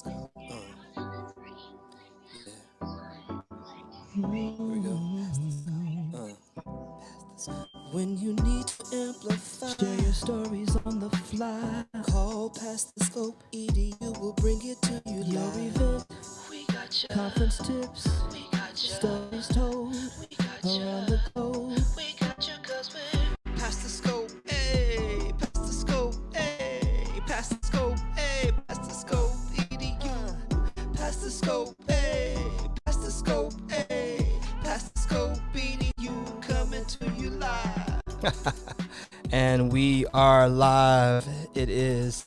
Here we go. When you need to amplify, share your stories on the fly. Call past the scope, EDU will bring it to you. Your event, we got you. Conference tips, we got you. Stories told, we got you. Around the globe, we got you 'cause we're past the scope, hey, past the scope, hey, past the scope, hey, past the scope, EDU, past the scope, hey, past the scope, hey, past the scope, EDU, coming to you live. And we are live. It is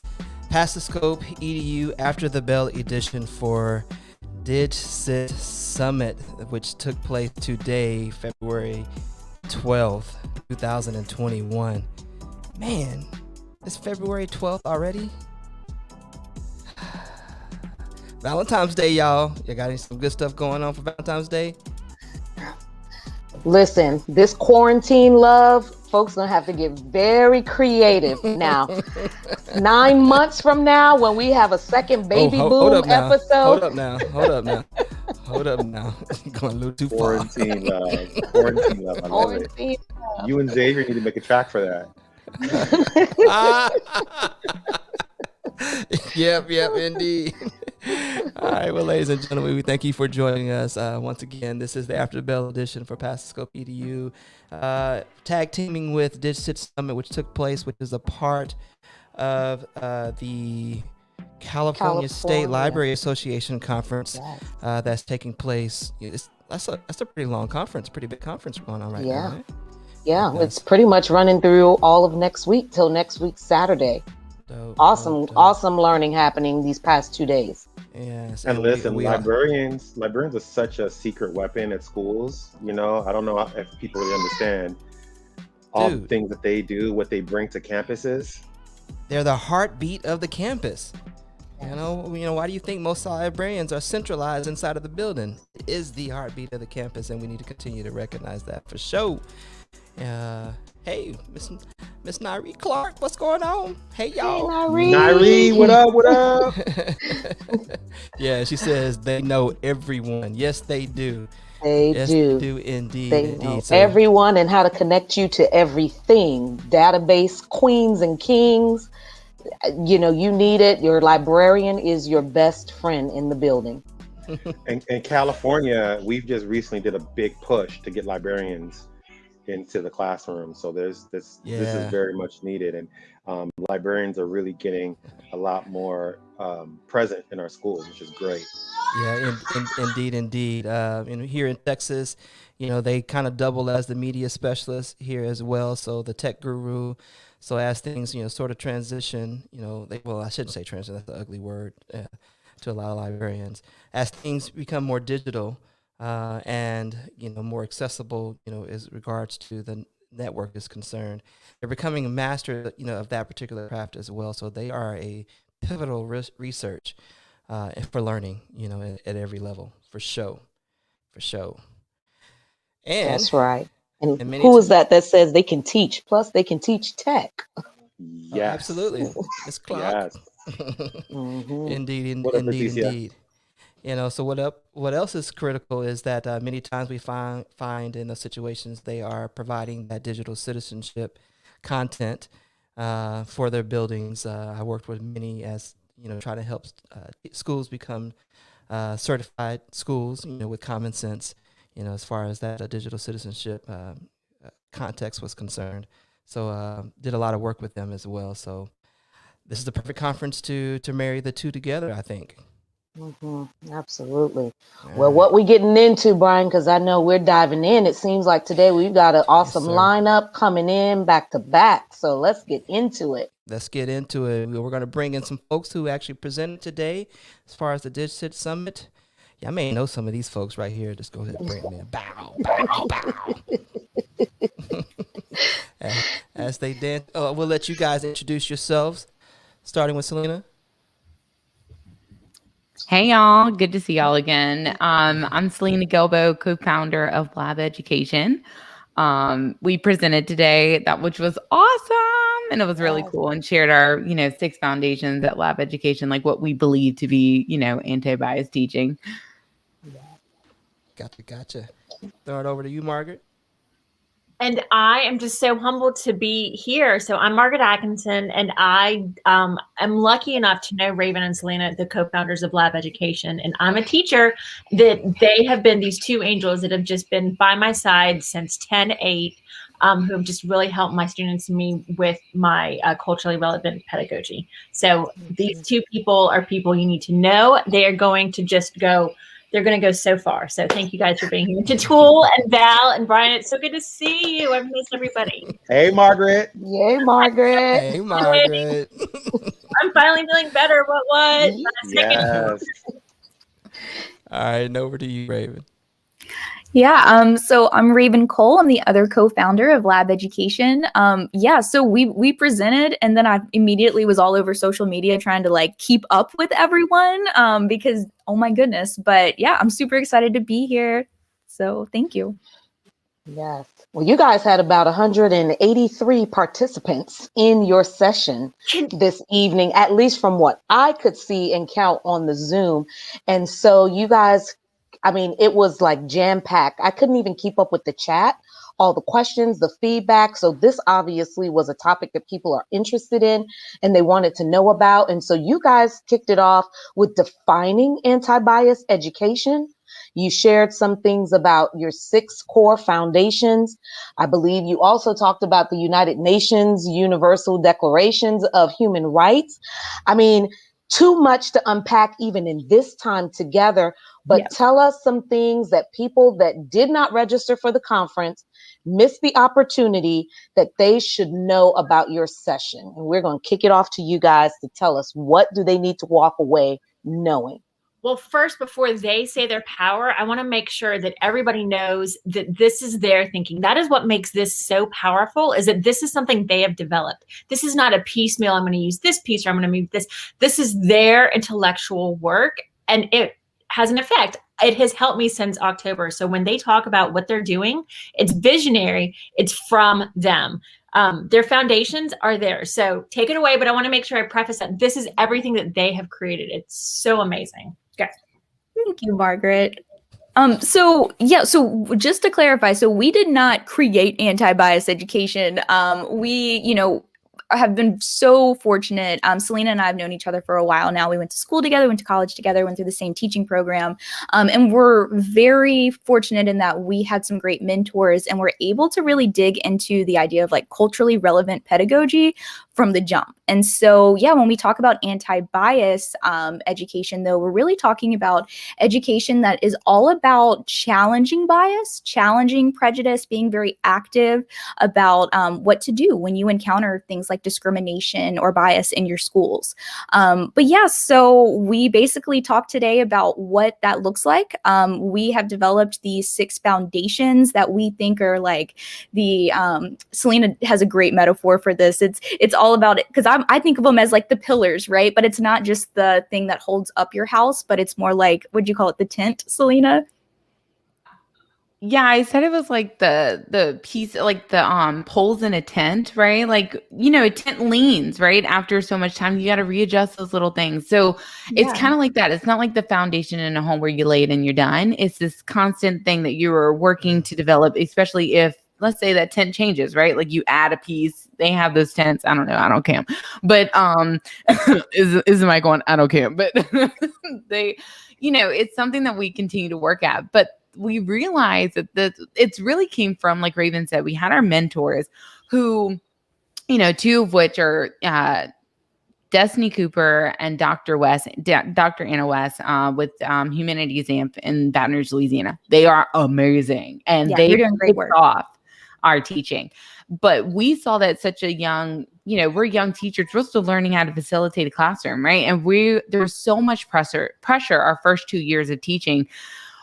Past the Scope EDU After the Bell edition for DigSit Summit, which took place today, February 12th, 2021. Man, it's February 12th already? Valentine's Day, y'all. You got some good stuff going on for Valentine's Day? Listen, this quarantine love, folks gonna have to get very creative now. 9 months from now, when we have a second baby boom episode. Hold up now. Going a little too far. Quarantine love. I love it. You and Xavier need to make a track for that. Yep, indeed. All right, well, ladies and gentlemen, we thank you for joining us once again. This is the After the Bell edition for Past the Scope EDU, tag teaming with DigSit Summit, which took place, which is a part of the California State Library Association conference that's taking place. That's a pretty long conference, pretty big conference going on right now. Right? Yeah, it's pretty much running through all of next week till next week Saturday. Awesome learning happening these past 2 days. Yes, and listen, librarians are such a secret weapon at schools. You know, I don't know if people really understand all the things that they do, what they bring to campuses. They're the heartbeat of the campus. You know, why do you think most librarians are centralized inside of the building? It is the heartbeat of the campus, and we need to continue to recognize that for sure. Hey, Miss Nyree Clark, what's going on? Hey, y'all. Hey, Nyree, what up? Yeah, she says they know everyone. Yes, they do. They do indeed. They know everyone and how to connect you to everything. Database, queens and kings. You know, you need it. Your librarian is your best friend in the building. In California, we've just recently did a big push to get librarians into the classroom, so this is very much needed, and librarians are really getting a lot more present in our schools, which is great. Yeah, indeed. Here in Texas, they kind of double as the media specialist here as well, so the tech guru. So as things sort of transition, I shouldn't say transition, that's an ugly word to a lot of librarians, as things become more digital and more accessible, as regards to the network is concerned, they're becoming a master, of that particular craft as well. So they are a pivotal research for learning, at every level, for sure. And that's right. And who is that says they can teach? Plus, they can teach tech. Yes, absolutely. It's Clark. Yes. Mm-hmm. Indeed. So what else is critical is that many times we find in those situations they are providing that digital citizenship content for their buildings. I worked with many as try to help schools become certified schools, with common sense, as far as that digital citizenship context was concerned. So did a lot of work with them as well. So this is the perfect conference to marry the two together, I think. Mm-hmm. Absolutely. Well, what we getting into, Brian, because I know we're diving in. It seems like today we've got an awesome lineup coming in back to back. So let's get into it. We're going to bring in some folks who actually presented today as far as the DigSit Summit. Yeah, I may know some of these folks right here. Just go ahead and bring them in. Bow, bow, bow. As they dance, we'll let you guys introduce yourselves, starting with Selena. Hey y'all, good to see y'all again. I'm Selena Gelbo, co-founder of Lab Education. We presented today, which was awesome, and it was really cool, and shared our 6 foundations at Lab Education, like what we believe to be anti-bias teaching. Gotcha. Throw it over to you, Margaret. And I am just so humbled to be here. So I'm Margaret Atkinson, and I am lucky enough to know Raven and Selena, the co-founders of Lab Education. And I'm a teacher that they have been these 2 angels that have just been by my side since 10/8, who have just really helped my students and me with my culturally relevant pedagogy. So these 2 people are people you need to know. They are going to just go. They're going to go so far. So thank you guys for being here. To Tool and Val and Brian, it's so good to see you. I've missed everybody. Hey, Margaret. Yay, Margaret. Hey, Margaret. I'm finally feeling better. What? Yes. All right, and over to you, Raven. Yeah, so I'm Raven Cole. I'm the other co-founder of Lab Education. So we presented, and then I immediately was all over social media trying to like keep up with everyone because, oh my goodness. But yeah, I'm super excited to be here. So thank you. Yes. Well, you guys had about 183 participants in your session this evening, at least from what I could see and count on the Zoom. And so you guys, it was like jam-packed. I couldn't even keep up with the chat, all the questions, the feedback. So this obviously was a topic that people are interested in and they wanted to know about. And so you guys kicked it off with defining anti-bias education. You shared some things about your 6 core foundations. I believe you also talked about the United Nations Universal Declarations of Human Rights. Too much to unpack even in this time together, but Tell us some things that people that did not register for the conference missed the opportunity that they should know about your session. And we're going to kick it off to you guys to tell us, what do they need to walk away knowing? Well, first, before they say their power, I want to make sure that everybody knows that this is their thinking. That is what makes this so powerful, is that this is something they have developed. This is not a piecemeal, I'm going to use this piece or I'm going to move this. This is their intellectual work, and it has an effect. It has helped me since October. So when they talk about what they're doing, it's visionary. It's from them. Their foundations are there. So take it away. But I want to make sure I preface that this is everything that they have created. It's so amazing. Okay. Thank you, Margaret. So just to clarify, so we did not create anti-bias education. We, have been so fortunate. Selena and I have known each other for a while now. We went to school together, went to college together, went through the same teaching program. And we're very fortunate in that we had some great mentors and we're able to really dig into the idea of like culturally relevant pedagogy from the jump. And so, when we talk about anti-bias education, though, we're really talking about education that is all about challenging bias, challenging prejudice, being very active about what to do when you encounter things like discrimination or bias in your schools. So we basically talked today about what that looks like. We have developed these 6 foundations that we think are like the, Selena has a great metaphor for this. It's all about it, because I think of them as like the pillars, right? But it's not just the thing that holds up your house, but it's more like, what'd you call it? The tent, Selena? Yeah, I said it was like the piece, like the poles in a tent, right? Like, a tent leans, right? After so much time, you got to readjust those little things. So it's kind of like that. It's not like the foundation in a home where you lay it and you're done. It's this constant thing that you are working to develop, especially if, let's say, that tent changes, right? Like you add a piece. They have those tents. I don't know. I don't camp. But is my going? I don't camp. But they, it's something that we continue to work at. But we realized that it's really came from, like Raven said, we had our mentors who, 2 of which are Destiny Cooper and Dr. Anna West with Humanities AMP in Baton Rouge, Louisiana. They are amazing. And they're doing great work off our teaching. But we saw that such a young, we're young teachers. We're still learning how to facilitate a classroom, right? And there's so much pressure our first 2 years of teaching.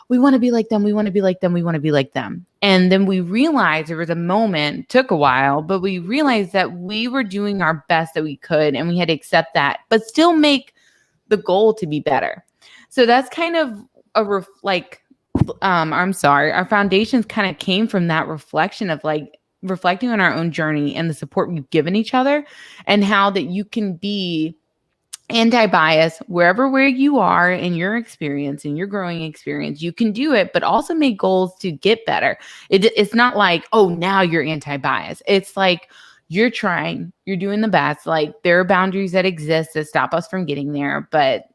We want to be like them. We want to be like them. We want to be like them. And then we realized there was a moment, took a while, but we realized that we were doing our best that we could, and we had to accept that, but still make the goal to be better. So that's kind of our foundations kind of came from that reflection of like reflecting on our own journey and the support we've given each other, and how that you can be anti-bias where you are in your experience, in your growing experience. You can do it, but also make goals to get better. It's not like, oh, now you're anti-bias. It's like you're trying, you're doing the best. Like there are boundaries that exist that stop us from getting there, but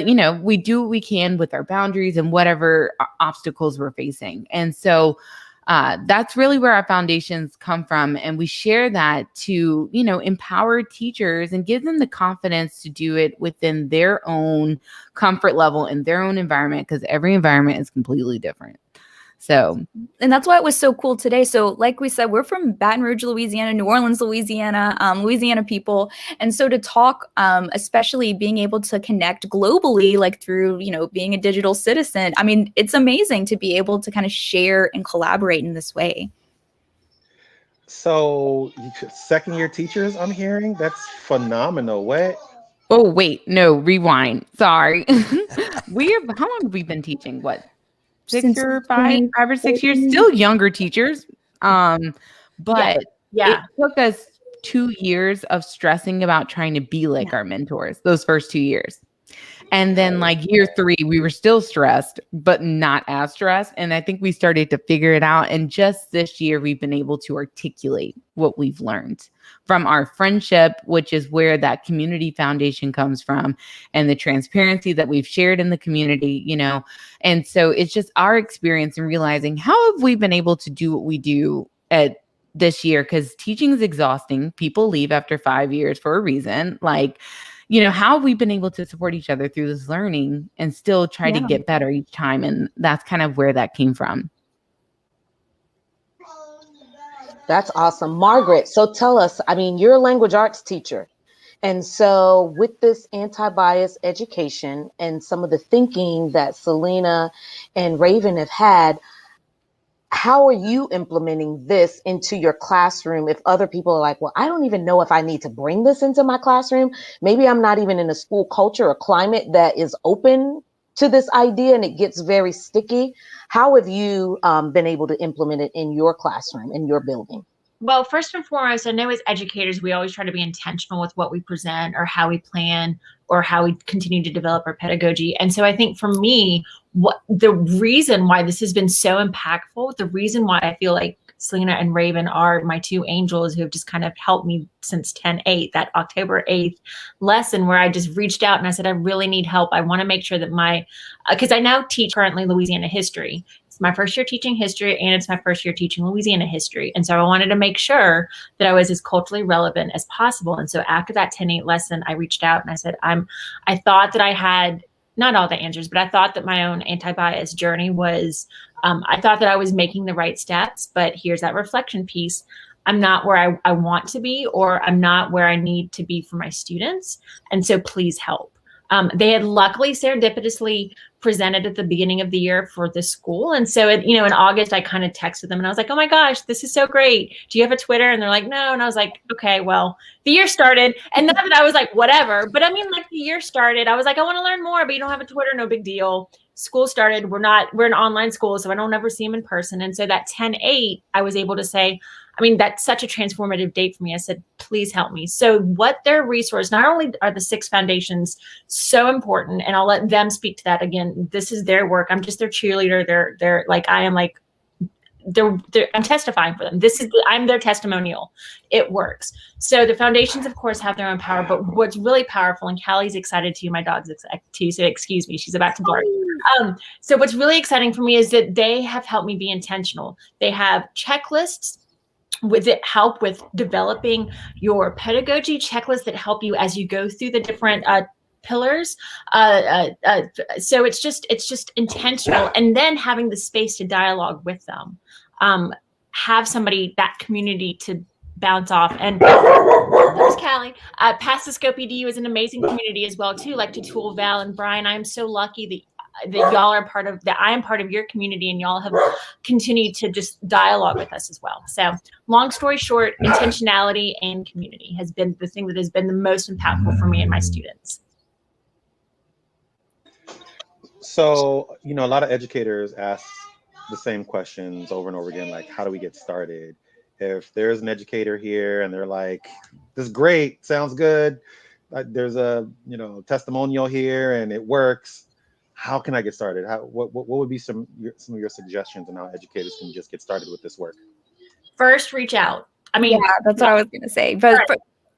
you know, we do what we can with our boundaries and whatever obstacles we're facing. And so that's really where our foundations come from. And we share that to, you know, empower teachers and give them the confidence to do it within their own comfort level in their own environment, because every environment is completely different. So, and that's why it was so cool today. So like we said, we're from Baton Rouge, Louisiana, New Orleans, Louisiana, Louisiana people. And so to talk, especially being able to connect globally, like through, you know, being a digital citizen, I mean, it's amazing to be able to kind of share and collaborate in this way. So second year teachers, I'm hearing, that's phenomenal. What? oh, wait, no, rewind. Sorry. How long have we been teaching? What? Since 5 or 6 years, still younger teachers. But Yeah. it took us 2 years of stressing about trying to be like our mentors, those first 2 years. And then like year 3, we were still stressed, but not as stressed. And I think we started to figure it out. And just this year, we've been able to articulate what we've learned from our friendship, which is where that community foundation comes from, and the transparency that we've shared in the community, you know. And so it's just our experience in realizing how have we been able to do what we do at this year, because teaching is exhausting. People leave after 5 years for a reason. Like, you know, how have we been able to support each other through this learning and still try to get better each time? And that's kind of where that came from. That's awesome. Margaret, so tell us, I mean, you're a language arts teacher. And so with this anti-bias education and some of the thinking that Selena and Raven have had, how are you implementing this into your classroom if other people are like, well, I don't even know if I need to bring this into my classroom. Maybe I'm not even in a school culture or climate that is open to this idea and it gets very sticky. How have you been able to implement it in your classroom, in your building? Well, first and foremost, I know as educators, we always try to be intentional with what we present or how we plan or how we continue to develop our pedagogy. And so I think for me, what the reason why this has been so impactful, the reason why I feel like Selena and Raven are my two angels who have just kind of helped me since 10/8, that October 8th lesson where I just reached out and I said, I really need help. I want to make sure that because I now teach currently Louisiana history. It's my first year teaching history and it's my first year teaching Louisiana history. And so I wanted to make sure that I was as culturally relevant as possible. And so after that 10/8 lesson, I reached out and I said, I thought that I had not all the answers, but I thought that my own anti-bias journey was, I thought that I was making the right steps, but here's that reflection piece. I'm not where I want to be, or I'm not where I need to be for my students. And so please help. They had luckily serendipitously presented at the beginning of the year for the school. And so, in August, I kind of texted them and I was like, oh my gosh, this is so great. Do you have a Twitter? And they're like, no. And I was like, okay, well, the year started. And not that I was like, whatever. But I mean, like the year started. I was like, I want to learn more, but you don't have a Twitter, no big deal. School started. We're an online school, so I don't ever see them in person. And so that 10/8, I was able to say, I mean, that's such a transformative date for me. I said, please help me. So what their resource, not only are the 6 foundations so important, and I'll let them speak to that again. This is their work. I'm just their cheerleader. They're like, I am like, I'm testifying for them. I'm their testimonial. It works. So the foundations, of course, have their own power, but what's really powerful, and Callie's excited too, my dog's excited too, so excuse me, she's about to bark. So what's really exciting for me is that they have helped me be intentional. They have checklists with it, help with developing your pedagogy checklists that help you as you go through the different pillars. So it's just intentional, and then having the space to dialogue with them, have somebody, that community to bounce off. And there's Callie. Past the Scope EDU is an amazing community as well too, like Tool, Val, and Brian. I am so lucky that y'all are I am part of your community, and y'all have continued to just dialogue with us as well. So long story short, intentionality and community has been the thing that has been the most impactful for me and my students. So, you know, a lot of educators ask the same questions over and over again, like, how do we get started? If there's an educator here and they're like, this is great, sounds good, there's a, you know, testimonial here and it works. How can I get started? What would be some of your suggestions on how educators can just get started with this work? First, reach out. I mean, yeah, that's what I was going to say. But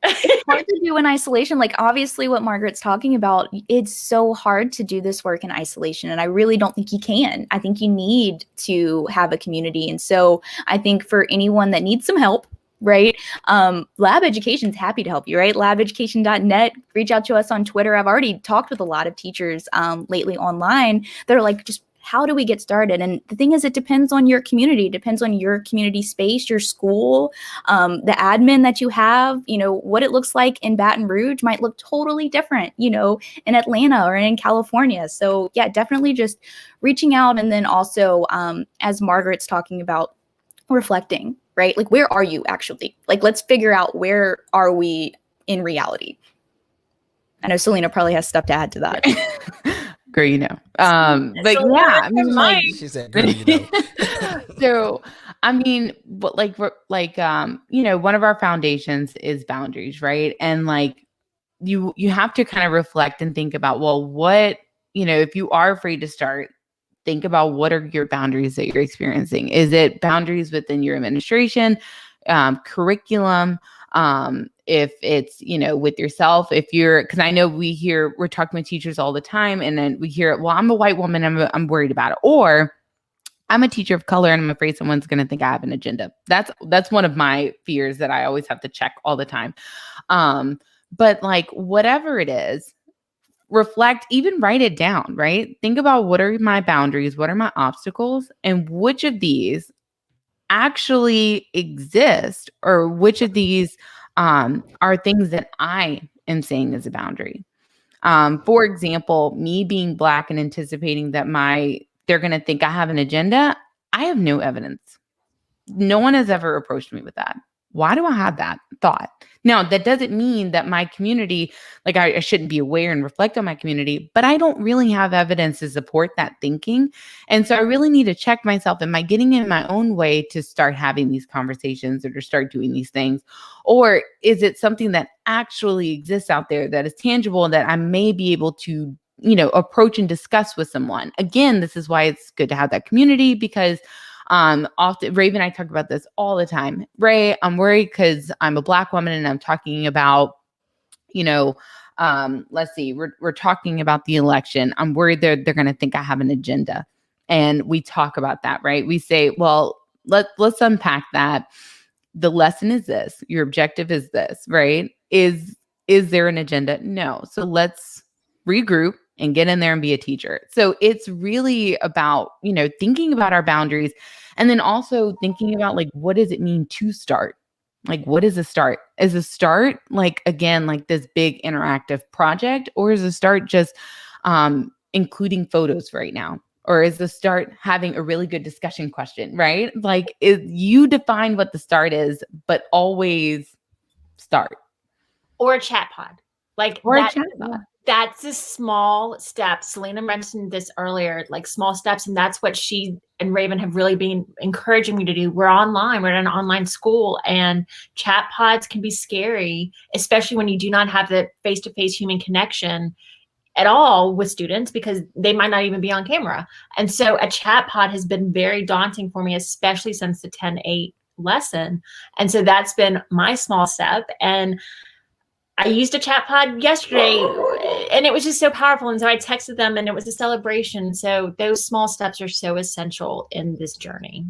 it's hard to do in isolation. Like, obviously, what Margaret's talking about, it's so hard to do this work in isolation. And I really don't think you can. I think you need to have a community. And so I think for anyone that needs some help, right? Lab Education's happy to help you, right? Labeducation.net. Reach out to us on Twitter. I've already talked with a lot of teachers lately online. They're like, just how do we get started? And the thing is, it depends on your community, it depends on your community space, your school, the admin that you have. You know, what it looks like in Baton Rouge might look totally different, you know, in Atlanta or in California. So yeah, definitely just reaching out. And then also, as Margaret's talking about, reflecting, right? Like, where are you actually? Like, let's figure out, where are we in reality? I know Selena probably has stuff to add to that. Girl, you know. But Selena, yeah, I mean, like, She said, girl, you know. so I mean, but like you know, one of our foundations is boundaries, right? And like you have to kind of reflect and think about, well, what, you know, if you are afraid to start, think about what are your boundaries that you're experiencing. Is it boundaries within your administration, curriculum? If it's, you know, with yourself, if you're, because I know we're talking with teachers all the time, and then we hear, well, I'm a white woman, I'm worried about it, or I'm a teacher of color and I'm afraid someone's going to think I have an agenda. That's one of my fears that I always have to check all the time. But like, whatever it is, reflect, even write it down, right? Think about, what are my boundaries? What are my obstacles? And which of these actually exist, or which of these are things that I am saying is a boundary. For example, me being Black and anticipating that they're going to think I have an agenda. I have no evidence. No one has ever approached me with that. Why do I have that thought? Now, that doesn't mean that my community, like I shouldn't be aware and reflect on my community, but I don't really have evidence to support that thinking. And so I really need to check myself. Am I getting in my own way to start having these conversations or to start doing these things? Or is it something that actually exists out there that is tangible that I may be able to, you know, approach and discuss with someone? Again, this is why it's good to have that community, because often Raven and I talk about this all the time. Ray, I'm worried because I'm a Black woman and I'm talking about, you know, let's see, we're talking about the election. I'm worried they're going to think I have an agenda. And we talk about that, right? We say, well, let's unpack that. The lesson is this, your objective is this, right? Is there an agenda? No. So let's regroup and get in there and be a teacher. So it's really about, you know, thinking about our boundaries, and then also thinking about, like, what does it mean to start? Like, what is a start? Is a start, like, again, like this big interactive project, or is a start just including photos right now? Or is the start having a really good discussion question, right? Like, you define what the start is, but always start. Or a chat pod. Like, or a chat pod. That's a small step. Selena mentioned this earlier, like small steps. And that's what she and Raven have really been encouraging me to do. We're online, we're in an online school, and chat pods can be scary, especially when you do not have the face-to-face human connection at all with students, because they might not even be on camera. And so a chat pod has been very daunting for me, especially since the 10-8 lesson. And so that's been my small step. And I used a chat pod yesterday and it was just so powerful. And so I texted them and it was a celebration. So those small steps are so essential in this journey.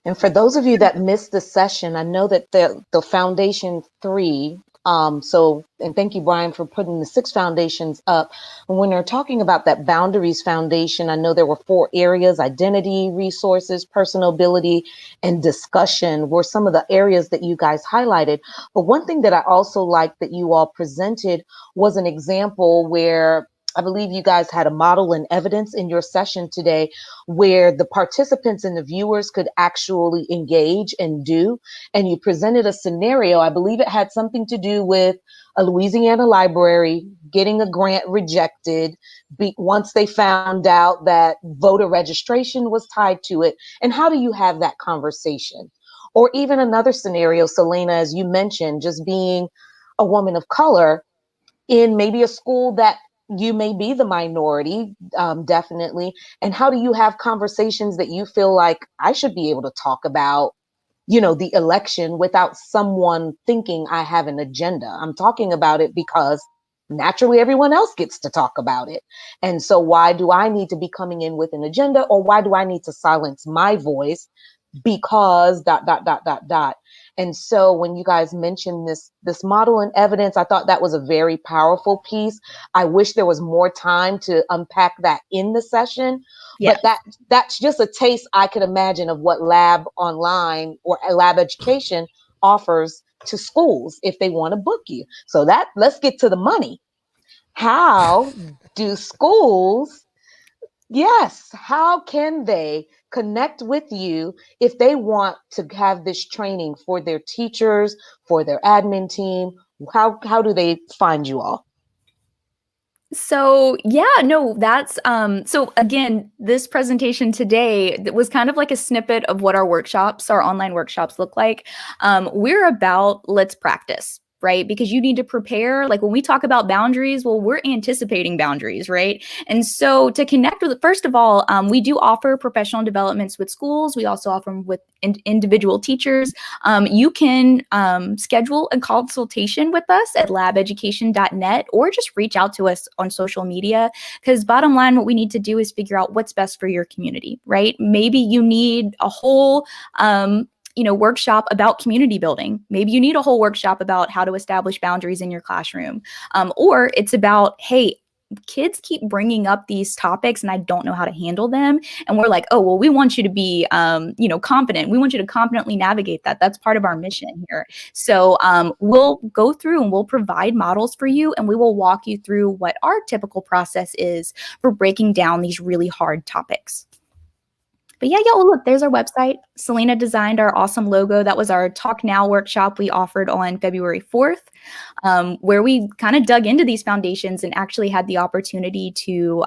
And for those of you that missed the session, I know that the Foundation 3, and thank you, Brian, for putting the 6 foundations up. And when they're talking about that Boundaries Foundation, I know there were 4 areas: identity, resources, personal ability, and discussion were some of the areas that you guys highlighted. But one thing that I also liked that you all presented was an example where I believe you guys had a model and evidence in your session today where the participants and the viewers could actually engage and do. And you presented a scenario. I believe it had something to do with a Louisiana library getting a grant rejected once they found out that voter registration was tied to it. And how do you have that conversation? Or even another scenario, Selena, as you mentioned, just being a woman of color in maybe a school that you may be the minority, definitely. And how do you have conversations that you feel like I should be able to talk about, the election without someone thinking I have an agenda? I'm talking about it because naturally everyone else gets to talk about it. And so why do I need to be coming in with an agenda, or why do I need to silence my voice because ... And so when you guys mentioned this model and evidence, I thought that was a very powerful piece. I wish there was more time to unpack that in the session. Yes. But that's just a taste I could imagine of what Lab Online or Lab Education offers to schools if they want to book you. So let's get to the money. How do schools, yes, how can they connect with you if they want to have this training for their teachers, for their admin team? How do they find you all? So yeah, no, that's so again, this presentation today was kind of like a snippet of what our online workshops look like. We're about let's practice, right? Because you need to prepare. Like when we talk about boundaries, well, we're anticipating boundaries, right? And so to connect with, first of all, we do offer professional developments with schools. We also offer them with individual teachers. You can schedule a consultation with us at labeducation.net, or just reach out to us on social media, because bottom line, what we need to do is figure out what's best for your community, right? Maybe you need a whole workshop about community building. Maybe you need a whole workshop about how to establish boundaries in your classroom. Or it's about, hey, kids keep bringing up these topics and I don't know how to handle them. And we're like, oh, well, we want you to be, confident. We want you to confidently navigate that. That's part of our mission here. So we'll go through and we'll provide models for you, and we will walk you through what our typical process is for breaking down these really hard topics. But yeah, well, look, there's our website. Selena designed our awesome logo. That was our Talk Now workshop we offered on February 4th, where we kind of dug into these foundations and actually had the opportunity to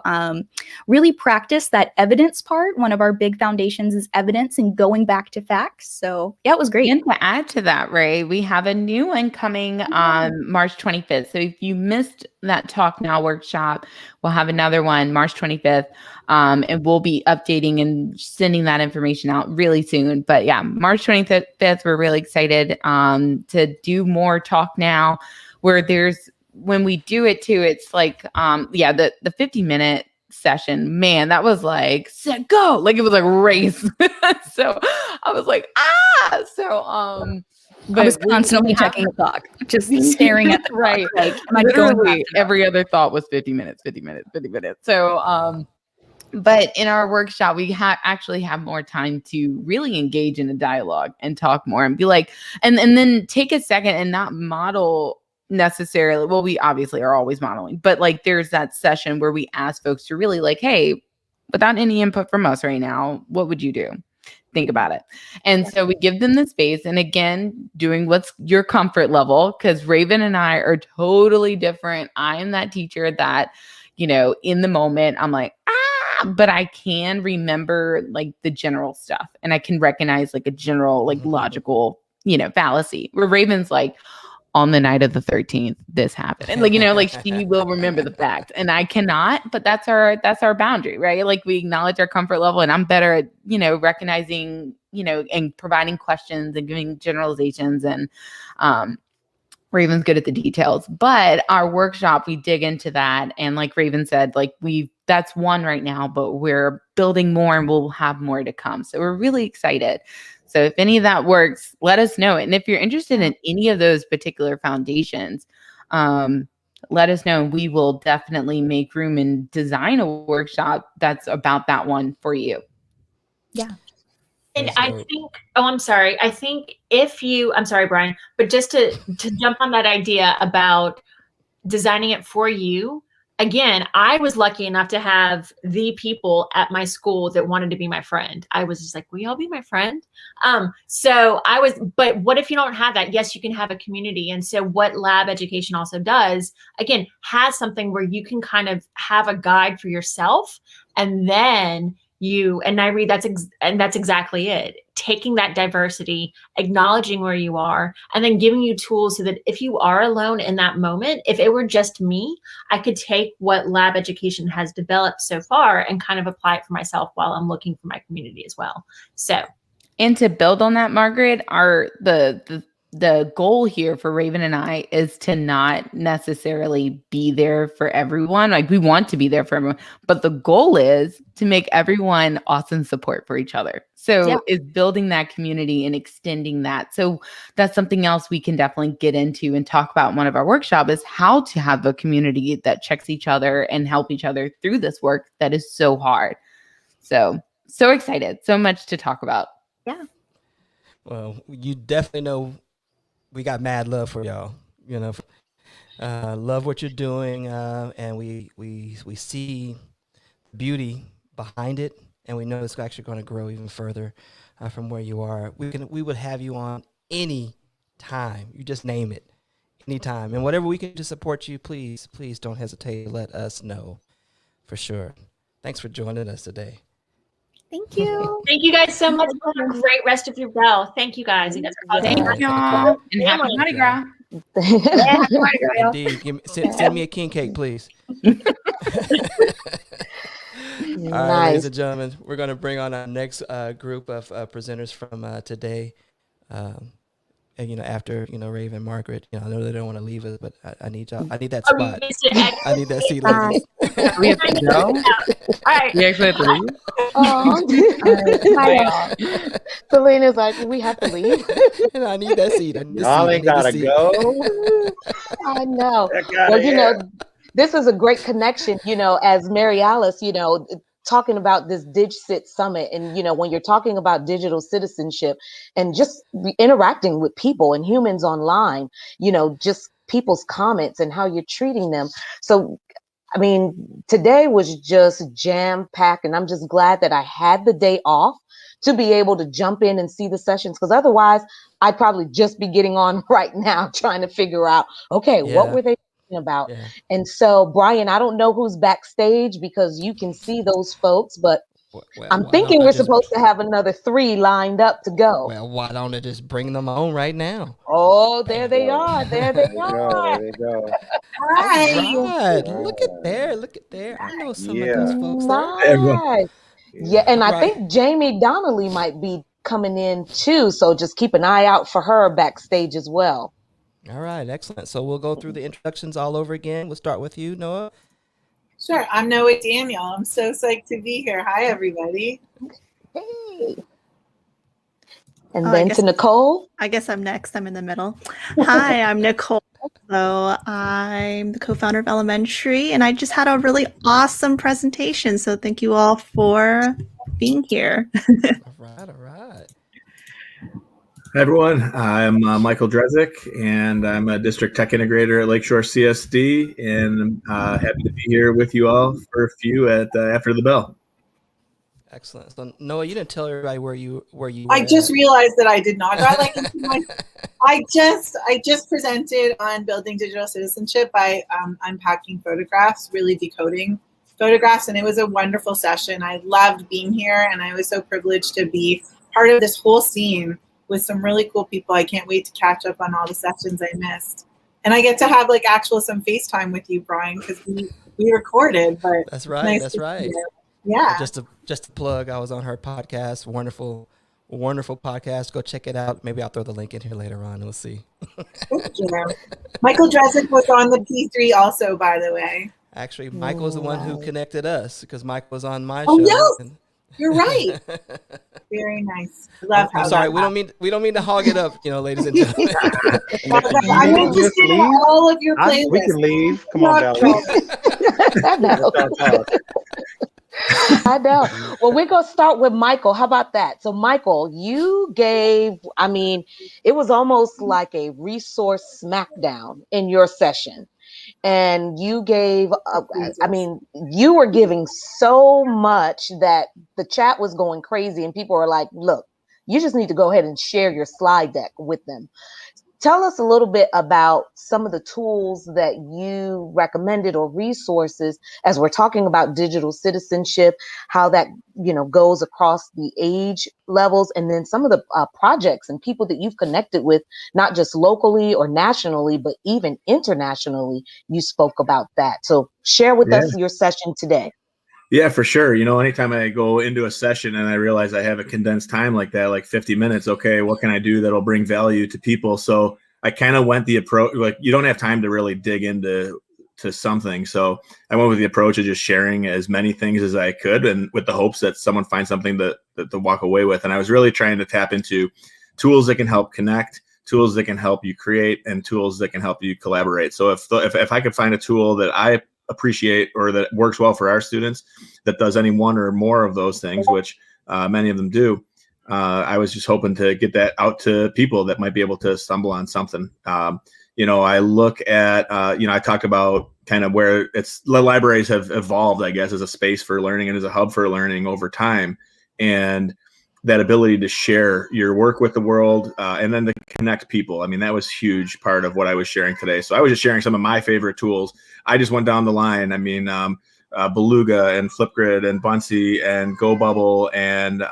really practice that evidence part. One of our big foundations is evidence and going back to facts. So yeah, it was great. And to add to that, Ray, we have a new one coming on March 25th. So if you missed that Talk Now workshop, we'll have another one March 25th. And we'll be updating and sending that information out really soon. But yeah, March 25th, we're really excited to do more Talk Now, where when we do it too, it's like, the 50-minute session, man, that was like, set, go. Like it was like a race. So I was like, but I was constantly checking the clock, just staring at the right. clock. Like, am I Literally every other thought was 50 minutes. So, but in our workshop, we actually have more time to really engage in a dialogue and talk more and be like, and then take a second and not model necessarily. Well, we obviously are always modeling, but like there's that session where we ask folks to really like, hey, without any input from us right now, what would you do? Think about it. And so we give them the space, and again, doing what's your comfort level, because Raven and I are totally different. I am that teacher that, in the moment, I'm like, but I can remember like the general stuff, and I can recognize like a general, like logical, fallacy, where Raven's like, on the night of the 13th, this happened. And like, she will remember the facts and I cannot, but that's our boundary, right? Like we acknowledge our comfort level, and I'm better at, recognizing, and providing questions and giving generalizations, and Raven's good at the details. But our workshop, we dig into that. And like Raven said, like that's one right now, but we're building more and we'll have more to come. So we're really excited. So if any of that works, let us know. And if you're interested in any of those particular foundations, let us know. We will definitely make room and design a workshop that's about that one for you. Yeah. And I think, I'm sorry. I think I'm sorry, Brian, but just to jump on that idea about designing it for you, again, I was lucky enough to have the people at my school that wanted to be my friend. I was just like, will y'all be my friend? But what if you don't have that? Yes, you can have a community. And so what lab education also does, again, has something where you can kind of have a guide for yourself. And then that's exactly it. Taking that diversity, acknowledging where you are, and then giving you tools so that if you are alone in that moment, if it were just me, I could take what lab education has developed so far and kind of apply it for myself while I'm looking for my community as well. So, and to build on that, Margaret, the goal here for Raven and I is to not necessarily be there for everyone. Like, we want to be there for everyone, but the goal is to make everyone awesome support for each other. So is building that community and extending that. So that's something else we can definitely get into and talk about in one of our workshops, is how to have a community that checks each other and help each other through this work that is so hard. So excited. So much to talk about. Yeah. Well, you definitely know we got mad love for y'all. You know, love what you're doing, and we see beauty behind it, and we know it's actually going to grow even further from where you are. We would have you on any time. You just name it, anytime, and whatever we can do to support you, please don't hesitate to let us know, for sure. Thanks for joining us today. Thank you. Thank you guys so much. Have a great rest of your bell. Thank you guys. You guys are awesome. Thank y'all. And happy Mardi Gras. Yeah, happy Mardi Gras. Indeed. Send me a king cake, please. All right, ladies and gentlemen, we're going to bring on our next group of presenters from today. And, after, Raven and Margaret, I know they don't want to leave us, but I need y'all. I need that spot. I need that seat, ladies. We have to go? All right. We actually have to leave? Selena's like, we have to leave. And I need that seat. Y'all ain't gotta go. I know. Well, this is a great connection, as Mary Alice, talking about this DigCit Summit. And, when you're talking about digital citizenship and just interacting with people and humans online, just people's comments and how you're treating them. So, I mean, today was just jam-packed, and I'm just glad that I had the day off to be able to jump in and see the sessions, because otherwise I'd probably just be getting on right now trying to figure out, okay, what were they about? And so, Brian, I don't know who's backstage because you can see those folks, but I'm thinking we're supposed to have another 3 lined up to go. Well, why don't I just bring them on right now? Oh, there they are. There they are. There you go. All right. Look at there. I know some of those folks. Nice. Yeah, and I think Jamie Donnelly might be coming in too, so just keep an eye out for her backstage as well. All right, excellent. So we'll go through the introductions all over again. We'll start with you, Noah. Sure. I'm Noah Daniel. I'm so psyched to be here. Hi, everybody. Hey. And then to Nicole. I guess I'm next. I'm in the middle. Hi, I'm Nicole. So I'm the co-founder of Elementary, and I just had a really awesome presentation. So thank you all for being here. All right. Hi, everyone. I'm Michael Drezick, and I'm a district tech integrator at Lakeshore CSD, and I'm happy to be here with you all for a few at After the Bell. Excellent. So Noah, you didn't tell everybody where you were. I just realized that I did not. I just presented on building digital citizenship by unpacking photographs, really decoding photographs, and it was a wonderful session. I loved being here, and I was so privileged to be part of this whole scene with some really cool people. I can't wait to catch up on all the sessions I missed. And I get to have some FaceTime with you, Brian, because we recorded, but that's right. That's right. Yeah. Just to plug, I was on her podcast. Wonderful podcast. Go check it out. Maybe I'll throw the link in here later on. We'll see. Thank you. Michael Drezick was on the P3 also, by the way. Actually, Michael was the one who connected us because Mike was on my show. Yes. You're right. Very nice. Love how I'm sorry, we don't mean to hog it up, ladies and gentlemen. I'm interested in all of your playlists. We can leave. Come on, Valerie. I know. Well, we're going to start with Michael. How about that? So, Michael, you gave, it was almost like a resource smackdown in your session. And you gave, I mean, you were giving so much that the chat was going crazy, and people were like, look, you just need to go ahead and share your slide deck with them. Tell us a little bit about some of the tools that you recommended or resources as we're talking about digital citizenship, how that, you know, goes across the age levels, and then some of the projects and people that you've connected with, not just locally or nationally, but even internationally. You spoke about that. So share with us your session today. Yeah, for sure. You know, anytime I go into a session and I realize I have a condensed time like that, like 50 minutes, okay, what can I do that'll bring value to people? So I kind of went the approach, like you don't have time to really dig into something. So I went with the approach of just sharing as many things as I could, and with the hopes that someone finds something that to walk away with. And I was really trying to tap into tools that can help connect, tools that can help you create, and tools that can help you collaborate. So if I could find a tool that I appreciate or that works well for our students that does any one or more of those things, which many of them do, I was just hoping to get that out to people that might be able to stumble on something. You know, I look at, you know, I talk about kind of where the libraries have evolved, I guess, as a space for learning and as a hub for learning over time. And that ability to share your work with the world and then to connect people. I mean, that was huge part of what I was sharing today. So I was just sharing some of my favorite tools. I just went down the line. I mean, Beluga and Flipgrid and Buncee and GoBubble and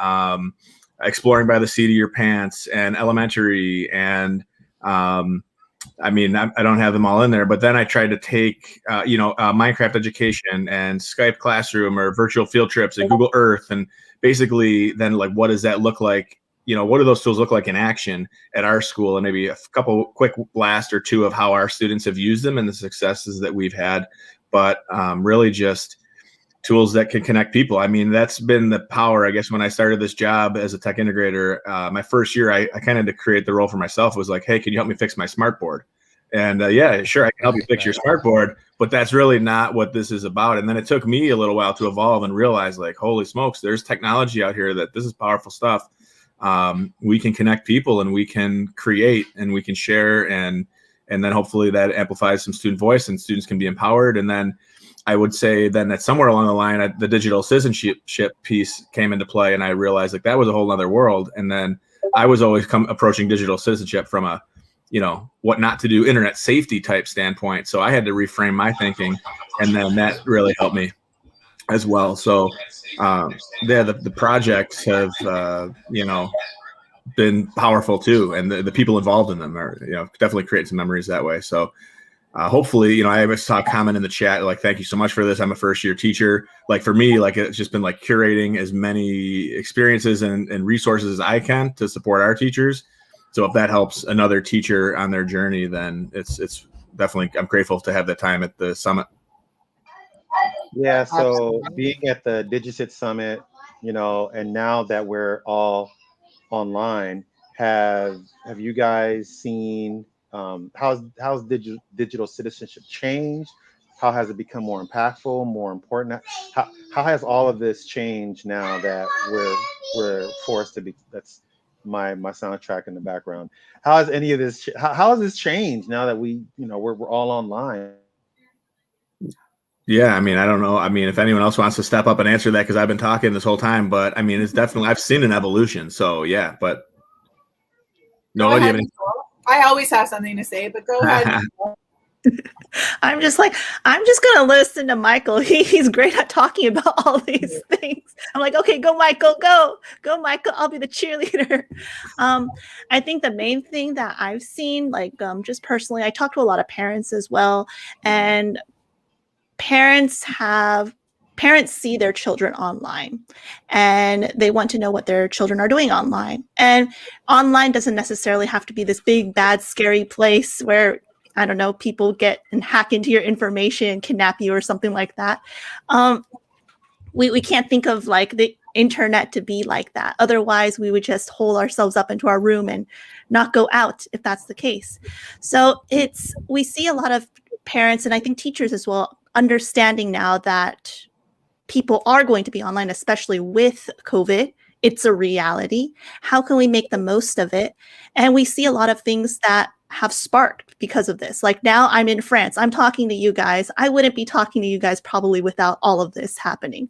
Exploring by the Seat of Your Pants and Elementary. And I mean, I don't have them all in there, but then I tried to take, you know, Minecraft Education and Skype Classroom or virtual field trips and Google Earth, and basically then like, what does that look like? You know, what do those tools look like in action at our school? And maybe a couple quick blast or two of how our students have used them and the successes that we've had. But really just tools that can connect people. I mean, that's been the power, I guess, when I started this job as a tech integrator. My first year, I kind of to create the role for myself was like, hey, can you help me fix my smart board? And yeah, sure, I can help you fix your smart board, but that's really not what this is about. And then it took me a little while to evolve and realize, like, holy smokes, there's technology out here that this is powerful stuff. We can connect people and we can create and we can share, and then hopefully that amplifies some student voice and students can be empowered. And then I would say then that somewhere along the line, the digital citizenship piece came into play, and I realized like that was a whole other world. And then I was always approaching digital citizenship from a, you know, what not to do, internet safety type standpoint. So I had to reframe my thinking, and then that really helped me as well. So the projects have, you know, been powerful too. And the people involved in them are, you know, definitely create some memories that way. So hopefully, you know, I saw a comment in the chat, like, thank you so much for this. I'm a first year teacher. Like for me, like it's just been like curating as many experiences and resources as I can to support our teachers. So if that helps another teacher on their journey, then it's definitely, I'm grateful to have that time at the summit. Yeah, so being at the DigiCit Summit, you know, and now that we're all online, have you guys seen how's digital citizenship changed? How has it become more impactful, more important? How has all of this changed now that we're forced to be? That's my soundtrack in the background. How has any of this? How has this changed now that we, you know, we're all online? Yeah, I mean, I don't know. I mean, if anyone else wants to step up and answer that, because I've been talking this whole time, but I mean, it's definitely, I've seen an evolution. So yeah, but no, go ahead, I always have something to say, but go ahead. I'm just like, I'm just going to listen to Michael. He's great at talking about all these things. I'm like, okay, go, Michael, go, Michael. I'll be the cheerleader. I think the main thing that I've seen, like, just personally, I talk to a lot of parents as well, and parents see their children online and they want to know what their children are doing online. And online doesn't necessarily have to be this big, bad, scary place where, I don't know, people get and hack into your information, kidnap you or something like that. We can't think of like the internet to be like that. Otherwise, we would just hole ourselves up into our room and not go out if that's the case. So we see a lot of parents, and I think teachers as well, understanding now that people are going to be online, especially with COVID. It's a reality. How can we make the most of it? And we see a lot of things that have sparked because of this. Like now I'm in France, I'm talking to you guys. I wouldn't be talking to you guys probably without all of this happening,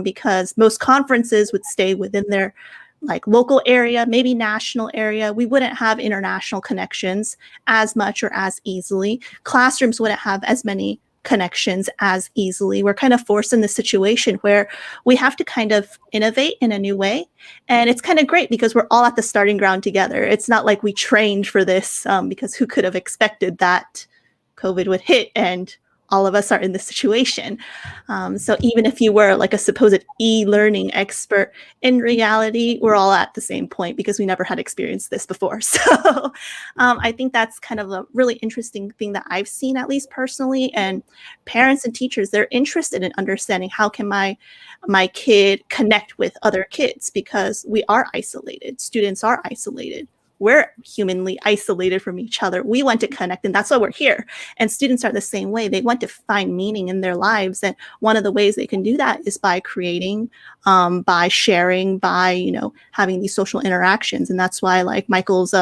because most conferences would stay within their like local area, maybe national area. We wouldn't have international connections as much or as easily. Classrooms wouldn't have as many connections as easily. We're kind of forced in this situation where we have to kind of innovate in a new way. And it's kind of great because we're all at the starting ground together. It's not like we trained for this, because who could have expected that COVID would hit and all of us are in this situation. So even if you were like a supposed e-learning expert, in reality, we're all at the same point because we never had experienced this before. So I think that's kind of a really interesting thing that I've seen, at least personally. And parents and teachers, they're interested in understanding how can my kid connect with other kids, because we are isolated. Students are isolated. We're humanly isolated from each other. We want to connect, and that's why we're here. And students are the same way. They want to find meaning in their lives. And one of the ways they can do that is by creating, by sharing, by, you know, having these social interactions. And that's why like Michael's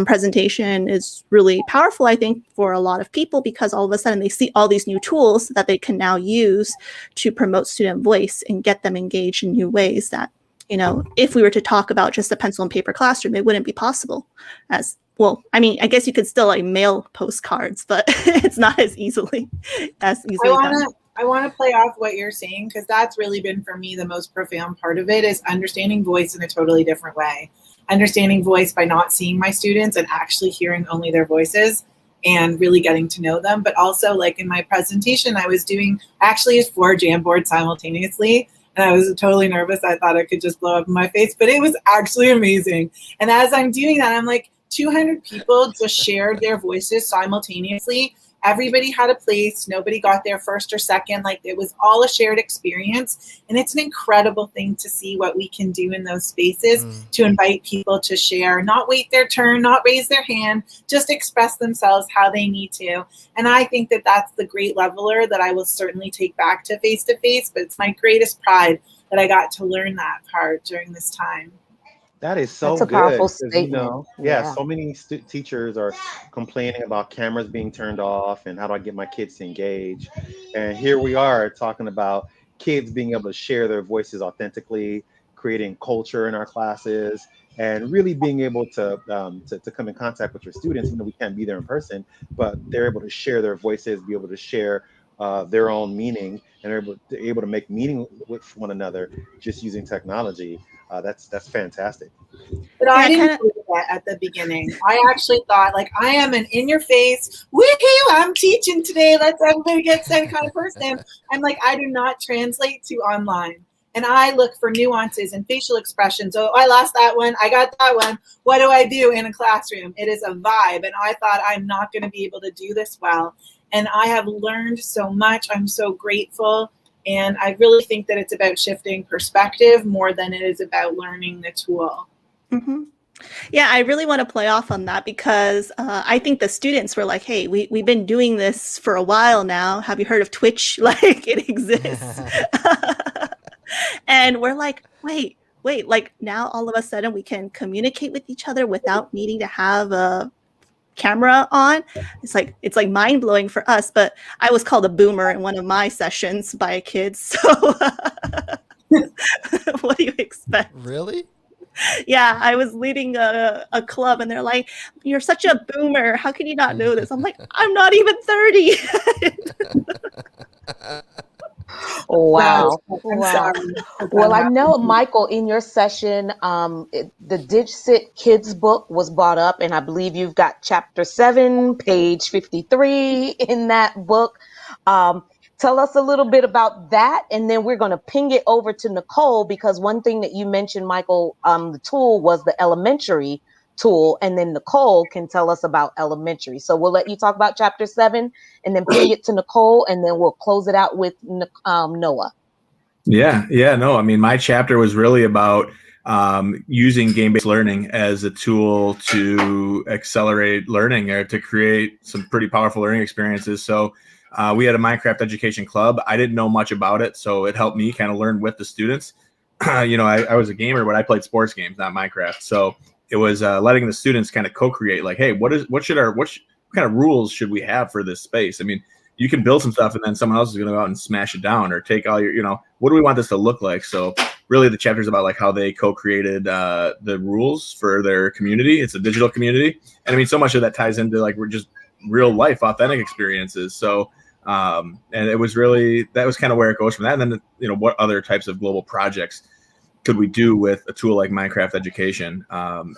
presentation is really powerful, I think, for a lot of people, because all of a sudden they see all these new tools that they can now use to promote student voice and get them engaged in new ways that, you know, if we were to talk about just a pencil and paper classroom, it wouldn't be possible. As well, I mean, I guess you could still like mail postcards, but it's not as easily done. I want to play off what you're saying, because that's really been for me the most profound part of it, is understanding voice in a totally different way. Understanding voice by not seeing my students and actually hearing only their voices and really getting to know them. But also, like in my presentation, I actually used 4 Jamboards simultaneously. And I was totally nervous. I thought I could just blow up in my face, but it was actually amazing. And as I'm doing that, I'm like, 200 people just shared their voices simultaneously. Everybody had a place. Nobody got there first or second. Like, it was all a shared experience. And it's an incredible thing to see what we can do in those spaces to invite people to share, not wait their turn, not raise their hand, just express themselves how they need to. And I think that that's the great leveler that I will certainly take back to face-to-face, but it's my greatest pride that I got to learn that part during this time. That is so That's a good. powerful 'Cause, you know, statement. yeah, Yeah. so many teachers are complaining about cameras being turned off and how do I get my kids to engage. And here we are talking about kids being able to share their voices authentically, creating culture in our classes, and really being able to come in contact with your students. You know, we can't be there in person, but they're able to share their voices, be able to share their own meaning, and they're able to make meaning with one another just using technology. That's fantastic. But I didn't believe that at the beginning. I actually thought, like, I am an in-your-face, woohoo, I'm teaching today, let's everybody get excited kind of person. I'm like, I do not translate to online. And I look for nuances and facial expressions. Oh, I lost that one. I got that one. What do I do in a classroom? It is a vibe. And I thought, I'm not going to be able to do this well. And I have learned so much. I'm so grateful. And I really think that it's about shifting perspective more than it is about learning the tool. Mm-hmm. Yeah, I really want to play off on that, because I think the students were like, hey, we've been doing this for a while now. Have you heard of Twitch? Like, it exists. And we're like, wait, like now all of a sudden we can communicate with each other without needing to have a camera on. It's like mind blowing for us, but I was called a boomer in one of my sessions by a kid. So what do you expect? Really? Yeah, I was leading a club and they're like, you're such a boomer. How can you not know this? I'm like, I'm not even 30. Wow. I'm Wow. sorry. Well, I know, Michael, in your session, the Digsit Kids book was brought up, and I believe you've got chapter 7, page 53 in that book. Tell us a little bit about that, and then we're going to ping it over to Nicole, because one thing that you mentioned, Michael, the tool was the elementary tool, and then Nicole can tell us about elementary. So we'll let you talk about chapter 7 and then ping it to Nicole, and then we'll close it out with Noah. Yeah, no, I mean, my chapter was really about using game-based learning as a tool to accelerate learning or to create some pretty powerful learning experiences. So we had a Minecraft education club. I didn't know much about it, so it helped me kind of learn with the students. You know, I was a gamer, but I played sports games, not Minecraft. So it was letting the students kind of co-create, like, hey, what kind of rules should we have for this space? I mean, you can build some stuff and then someone else is going to go out and smash it down, or take all your, what do we want this to look like? So really the chapter's about like how they co-created the rules for their community. It's a digital community. And I mean, so much of that ties into like, we're just real life, authentic experiences. So, and it was really, that was kind of where it goes from that. And then, what other types of global projects could we do with a tool like Minecraft Education?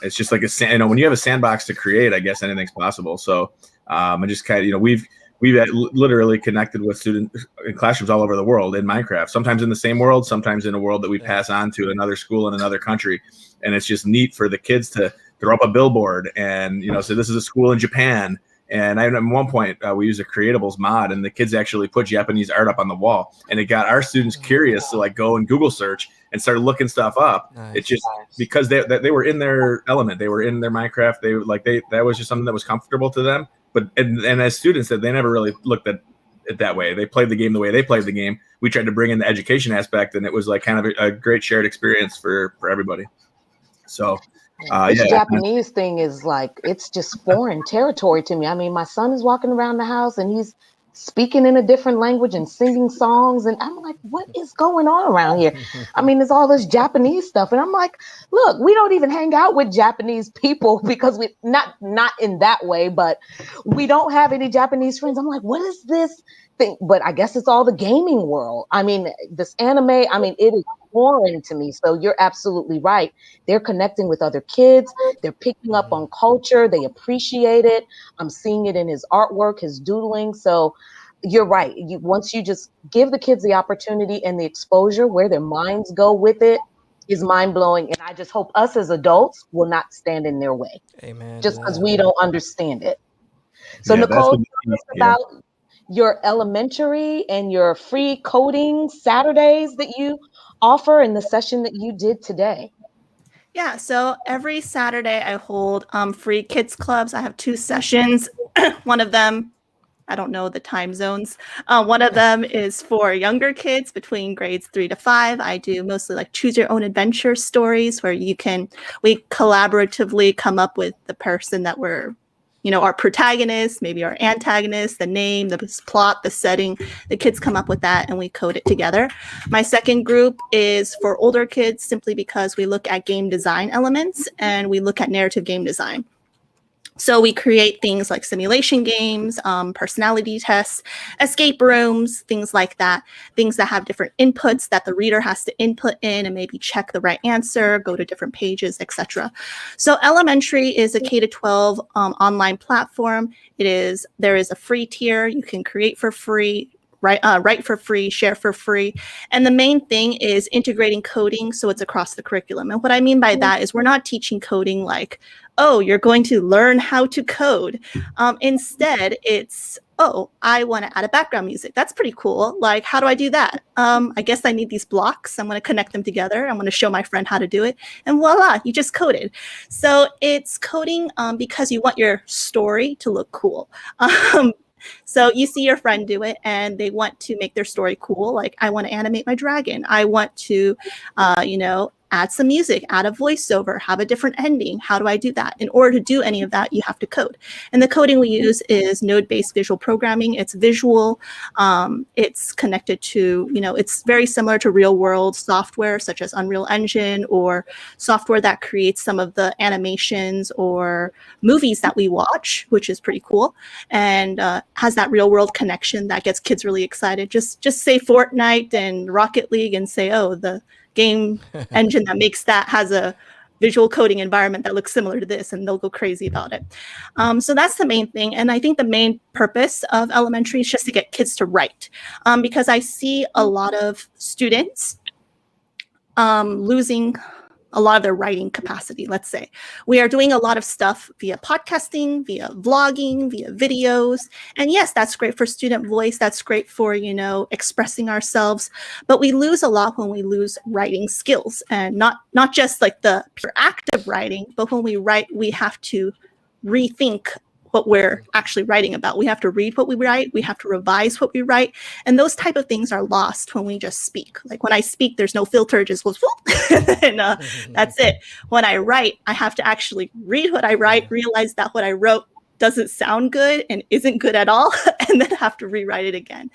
It's just like when you have a sandbox to create, I guess anything's possible. So I just kind of, we've literally connected with students in classrooms all over the world in Minecraft, sometimes in the same world, sometimes in a world that we pass on to another school in another country. And it's just neat for the kids to throw up a billboard and, say this is a school in Japan. And at one point we used a Creatables mod, and the kids actually put Japanese art up on the wall, and it got our students curious to like go and Google search and start looking stuff up. Nice. It just, because they were in their element, they were in their Minecraft. That was just something that was comfortable to them. But and as students, that they never really looked at it that way. They played the game the way they played the game. We tried to bring in the education aspect, and it was like kind of a great shared experience for everybody. So this Japanese thing is like, it's just foreign territory to me. I mean, my son is walking around the house and he's speaking in a different language and singing songs, and I'm like, what is going on around here? I mean, there's all this Japanese stuff, and I'm like, look, we don't even hang out with Japanese people because we not in that way, but we don't have any Japanese friends. I'm like, what is this thing? But I guess it's all the gaming world. I mean, this anime, I mean, it is foreign to me. So you're absolutely right. They're connecting with other kids. They're picking up on culture. They appreciate it. I'm seeing it in his artwork, his doodling. So you're right. Once you just give the kids the opportunity and the exposure, where their minds go with it is mind blowing. And I just hope us as adults will not stand in their way. Amen. Just because we don't understand it. So Nicole, tell us about your elementary and your free coding Saturdays that you offer in the session that you did today. Yeah, so every Saturday I hold free kids clubs. I have 2 sessions. One of them, I don't know the time zones. One of them is for younger kids between grades 3 to 5. I do mostly like choose your own adventure stories where we collaboratively come up with the person that we're, our protagonist, maybe our antagonist, the name, the plot, the setting. The kids come up with that and we code it together. My second group is for older kids, simply because we look at game design elements and we look at narrative game design. So we create things like simulation games, personality tests, escape rooms, things like that, things that have different inputs that the reader has to input in and maybe check the right answer, go to different pages, etc. So Elementary is a K-12 online platform. There is a free tier. You can create for free, write for free, share for free. And the main thing is integrating coding so it's across the curriculum. And what I mean by that is we're not teaching coding like, oh, you're going to learn how to code. Instead, it's, oh, I want to add a background music. That's pretty cool. Like, how do I do that? I guess I need these blocks. I'm going to connect them together. I'm going to show my friend how to do it. And voila, you just coded. So it's coding because you want your story to look cool. So you see your friend do it and they want to make their story cool. Like, I want to animate my dragon. I want to, add some music, add a voiceover, have a different ending. How do I do that? In order to do any of that, you have to code. And the coding we use is node-based visual programming. It's visual. It's connected to, it's very similar to real world software such as Unreal Engine or software that creates some of the animations or movies that we watch, which is pretty cool. And has that real world connection that gets kids really excited. Just say Fortnite and Rocket League and say, oh, the game engine that makes that has a visual coding environment that looks similar to this, and they'll go crazy about it. So that's the main thing. And I think the main purpose of Elementary is just to get kids to write, because I see a lot of students losing a lot of their writing capacity, let's say. We are doing a lot of stuff via podcasting, via vlogging, via videos. And yes, that's great for student voice. That's great for, expressing ourselves. But we lose a lot when we lose writing skills, and not just like the pure act of writing, but when we write, we have to rethink what we're actually writing about. We have to read what we write. We have to revise what we write. And those type of things are lost when we just speak. Like when I speak, there's no filter, it just goes, and that's it. When I write, I have to actually read what I write, realize that what I wrote doesn't sound good and isn't good at all, and then have to rewrite it again.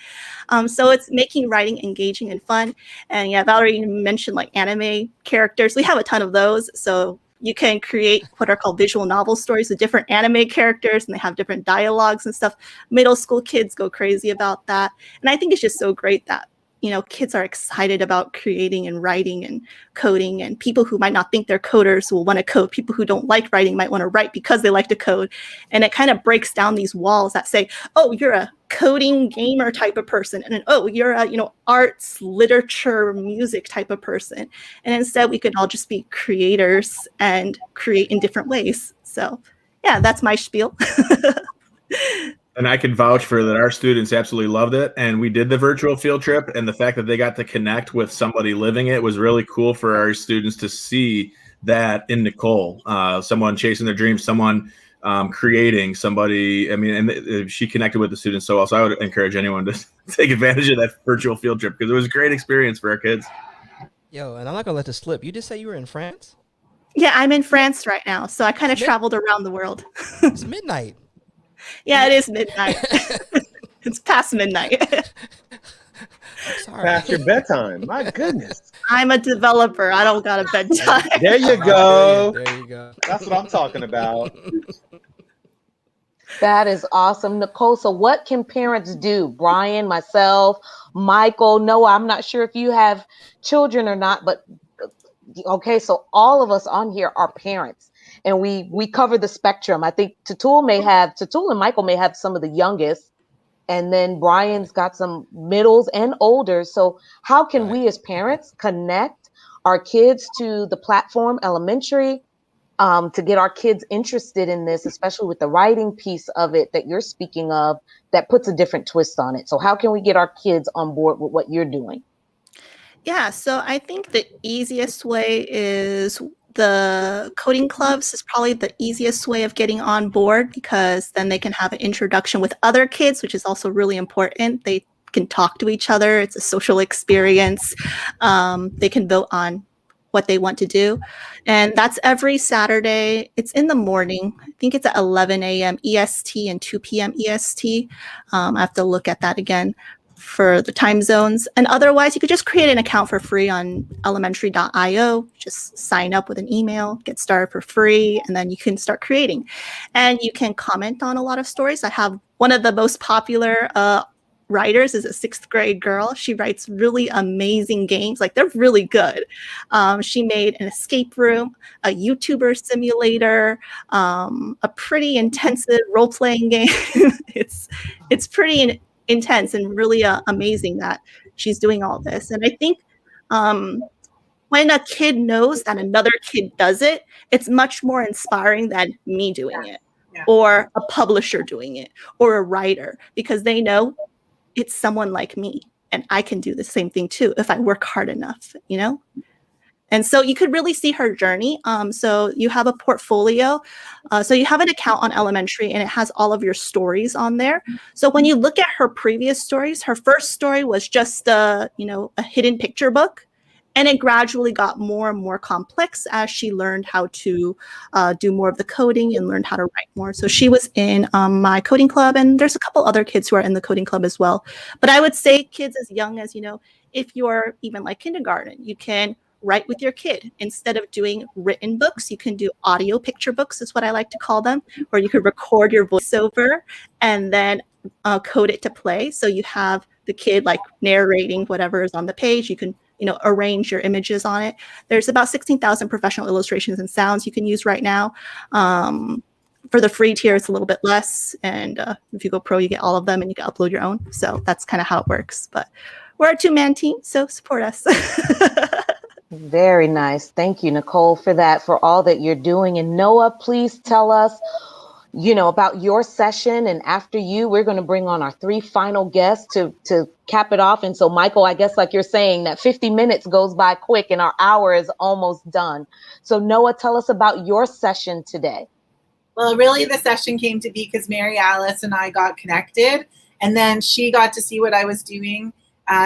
So it's making writing engaging and fun. And yeah, Valerie, you mentioned like anime characters. We have a ton of those. So you can create what are called visual novel stories with different anime characters, and they have different dialogues and stuff. Middle school kids go crazy about that. And I think it's just so great that, you know, kids are excited about creating and writing and coding, and people who might not think they're coders will want to code. People who don't like writing might want to write because they like to code. And it kind of breaks down these walls that say, oh, you're a coding gamer type of person, and then, oh, you're a, you know, arts, literature, music type of person. And instead we could all just be creators and create in different ways. So yeah, that's my spiel. And I can vouch for that. Our students absolutely loved it. And we did the virtual field trip, and the fact that they got to connect with somebody living it was really cool for our students to see that in Nicole, someone chasing their dreams, someone creating, somebody, I mean, and she connected with the students so well. So I would encourage anyone to take advantage of that virtual field trip, because it was a great experience for our kids. Yo, and I'm not going to let this slip. You just say you were in France? Yeah, I'm in France right now. So I kind of traveled around the world. It's midnight. Yeah, it is midnight. It's past midnight. Sorry. Past your bedtime. My goodness. I'm a developer. I don't got a bedtime. There you go. There you go. That's what I'm talking about. That is awesome, Nicole. So what can parents do? Brian, myself, Michael, Noah, I'm not sure if you have children or not, but okay, so all of us on here are parents, and we cover the spectrum. I think Tatul and Michael may have some of the youngest, and then Brian's got some middles and olders. So how can we as parents connect our kids to the platform elementary, to get our kids interested in this, especially with the writing piece of it that you're speaking of, that puts a different twist on it? So how can we get our kids on board with what you're doing? Yeah, so I think the easiest way is the coding clubs is probably the easiest way of getting on board, because then they can have an introduction with other kids, which is also really important. They can talk to each other. It's a social experience. They can vote on what they want to do. And that's every Saturday. It's in the morning. I think it's at 11 a.m. EST and 2 p.m. EST. I have to look at that again for the time zones. And otherwise, you could just create an account for free on elementary.io. Just sign up with an email, get started for free, and then you can start creating. And you can comment on a lot of stories. I have one of the most popular writers is a 6th grade girl. She writes really amazing games. Like, they're really good. She made an escape room, a YouTuber simulator, a pretty intensive role-playing game. It's pretty intense and really amazing that she's doing all this. And I think when a kid knows that another kid does it, it's much more inspiring than me doing it, or a publisher doing it, or a writer, because they know it's someone like me and I can do the same thing too if I work hard enough, you know? And so you could really see her journey. So you have a portfolio. So you have an account on Elementary, and it has all of your stories on there. So when you look at her previous stories, her first story was just a hidden picture book. And it gradually got more and more complex as she learned how to do more of the coding and learned how to write more. So she was in my coding club, and there's a couple other kids who are in the coding club as well. But I would say kids as young as, if you're even like kindergarten, you can write with your kid. Instead of doing written books, you can do audio picture books, is what I like to call them, where you could record your voiceover and then code it to play. So you have the kid like narrating whatever is on the page. You can arrange your images on it. There's about 16,000 professional illustrations and sounds you can use right now. For the free tier, it's a little bit less. And if you go pro, you get all of them and you can upload your own. So that's kind of how it works. But we're a 2-man team, so support us. Very nice. Thank you, Nicole, for that, for all that you're doing. And Noah, please tell us, about your session. And after you, we're going to bring on our 3 final guests to cap it off. And so, Michael, I guess like you're saying, that 50 minutes goes by quick and our hour is almost done. So, Noah, tell us about your session today. Well, really the session came to be because Mary Alice and I got connected, and then she got to see what I was doing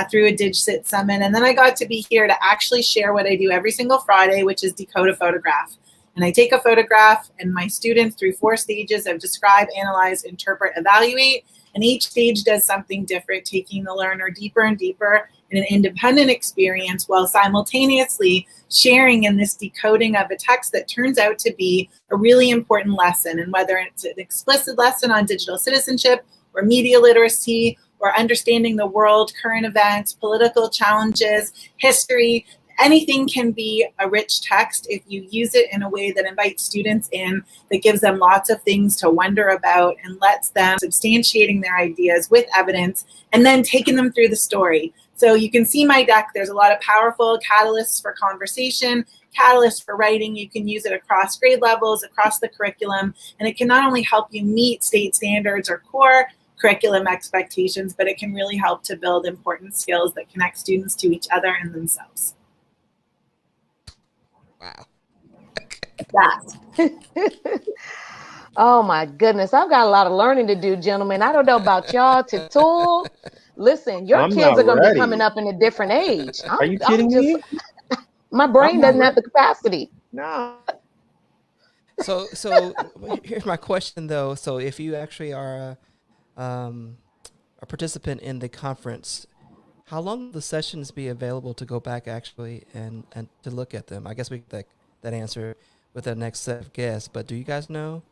through a DigCit summit. And then I got to be here to actually share what I do every single Friday, which is decode a photograph. And I take a photograph, and my students through 4 stages of describe, analyze, interpret, evaluate. And each stage does something different, taking the learner deeper and deeper in an independent experience while simultaneously sharing in this decoding of a text that turns out to be a really important lesson. And whether it's an explicit lesson on digital citizenship or media literacy or understanding the world, current events, political challenges, history, anything can be a rich text if you use it in a way that invites students in, that gives them lots of things to wonder about and lets them substantiating their ideas with evidence and then taking them through the story. So you can see my deck. There's a lot of powerful catalysts for conversation, catalysts for writing. You can use it across grade levels, across the curriculum, and it can not only help you meet state standards or core curriculum expectations, but it can really help to build important skills that connect students to each other and themselves. Wow. That. Oh my goodness, I've got a lot of learning to do, gentlemen. I don't know about y'all. Tool, listen, your I'm kids not are going to be ready. coming up in a different age. Are you kidding me? My brain I'm not doesn't have the capacity. No. So here's my question though. So if you actually are a participant in the conference, how long will the sessions be available to go back actually and to look at them? I guess we get that answer with the next set of guests, but do you guys know?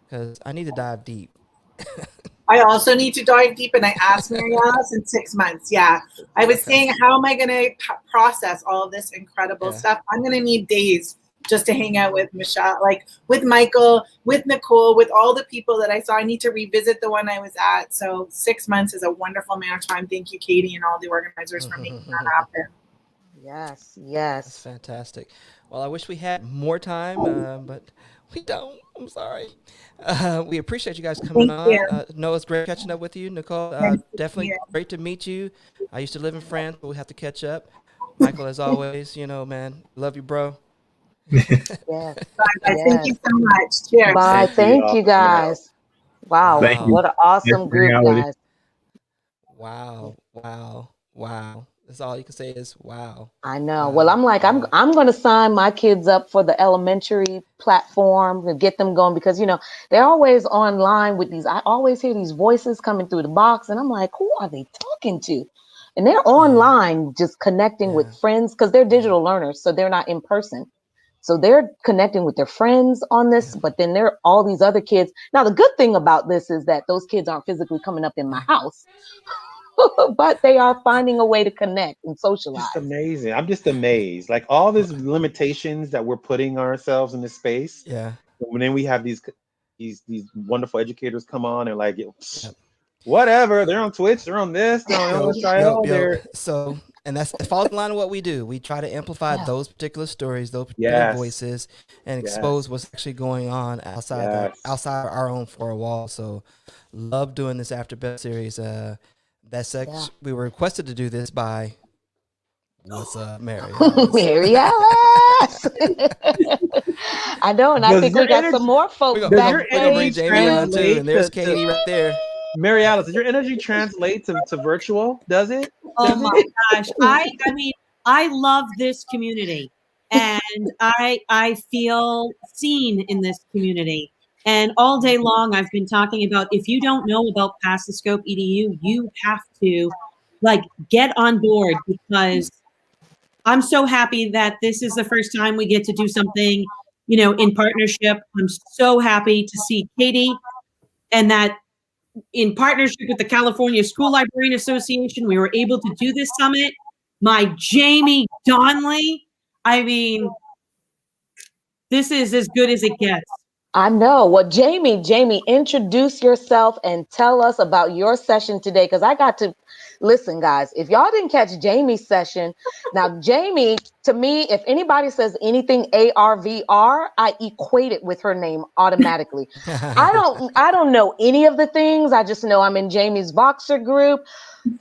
Because I need to dive deep. I also need to dive deep, and I asked Mary Alice in 6 months. Yeah, I was saying, how am I going to process all of this incredible stuff? I'm going to need days just to hang out with Michelle, like with Michael, with Nicole, with all the people that I saw. I need to revisit the one I was at. So 6 months is a wonderful amount of time. Thank you, Katie, and all the organizers for making that happen. Yes. That's fantastic. Well, I wish we had more time, but we don't. I'm sorry. We appreciate you guys coming on. Noah, it's great catching up with you. Nicole, definitely great to meet you. I used to live in France, but we have to catch up. Michael, as always, man, love you, bro. Yes. Bye. Thank you so much. Cheers. Bye. Thank you, guys. Wow. Thank you. What an awesome group, guys. Wow. That's all you can say is wow. I know. Well, I'm like, I'm going to sign my kids up for the elementary platform and get them going because, they're always online with these. I always hear these voices coming through the box and I'm like, who are they talking to? And they're online just connecting with friends because they're digital learners. So they're not in person. So they're connecting with their friends on this, but then there are all these other kids. Now, the good thing about this is that those kids aren't physically coming up in my house. But they are finding a way to connect and socialize. Just amazing. I'm just amazed. Like all these limitations that we're putting ourselves in this space. Yeah. And then we have these wonderful educators come on and like, whatever. They're on Twitch. They're on this. They're on this. So, and that's it falls in line with what we do. We try to amplify those particular stories, those particular voices, and expose what's actually going on outside our own four walls. So, love doing this After Bell series. We were requested to do this by what's up, Mary Alice. Mary Alice. I know, and I think we got some more folks back. We're gonna bring Jamie on too, and there's Katie right there. Mary Alice, does your energy translate to virtual? Does it? Oh my gosh. I mean, I love this community and I feel seen in this community. And all day long, I've been talking about, if you don't know about Pass the Scope EDU, you have to get on board because I'm so happy that this is the first time we get to do something, in partnership. I'm so happy to see Katie and that in partnership with the California School Librarian Association, we were able to do this summit. My Jamie Donnelly, I mean, this is as good as it gets. I know. Well, Jamie, introduce yourself and tell us about your session today. Because I got to listen, guys. If y'all didn't catch Jamie's session, now Jamie, to me, if anybody says anything ARVR, I equate it with her name automatically. I don't know any of the things. I just know I'm in Jamie's Voxer group,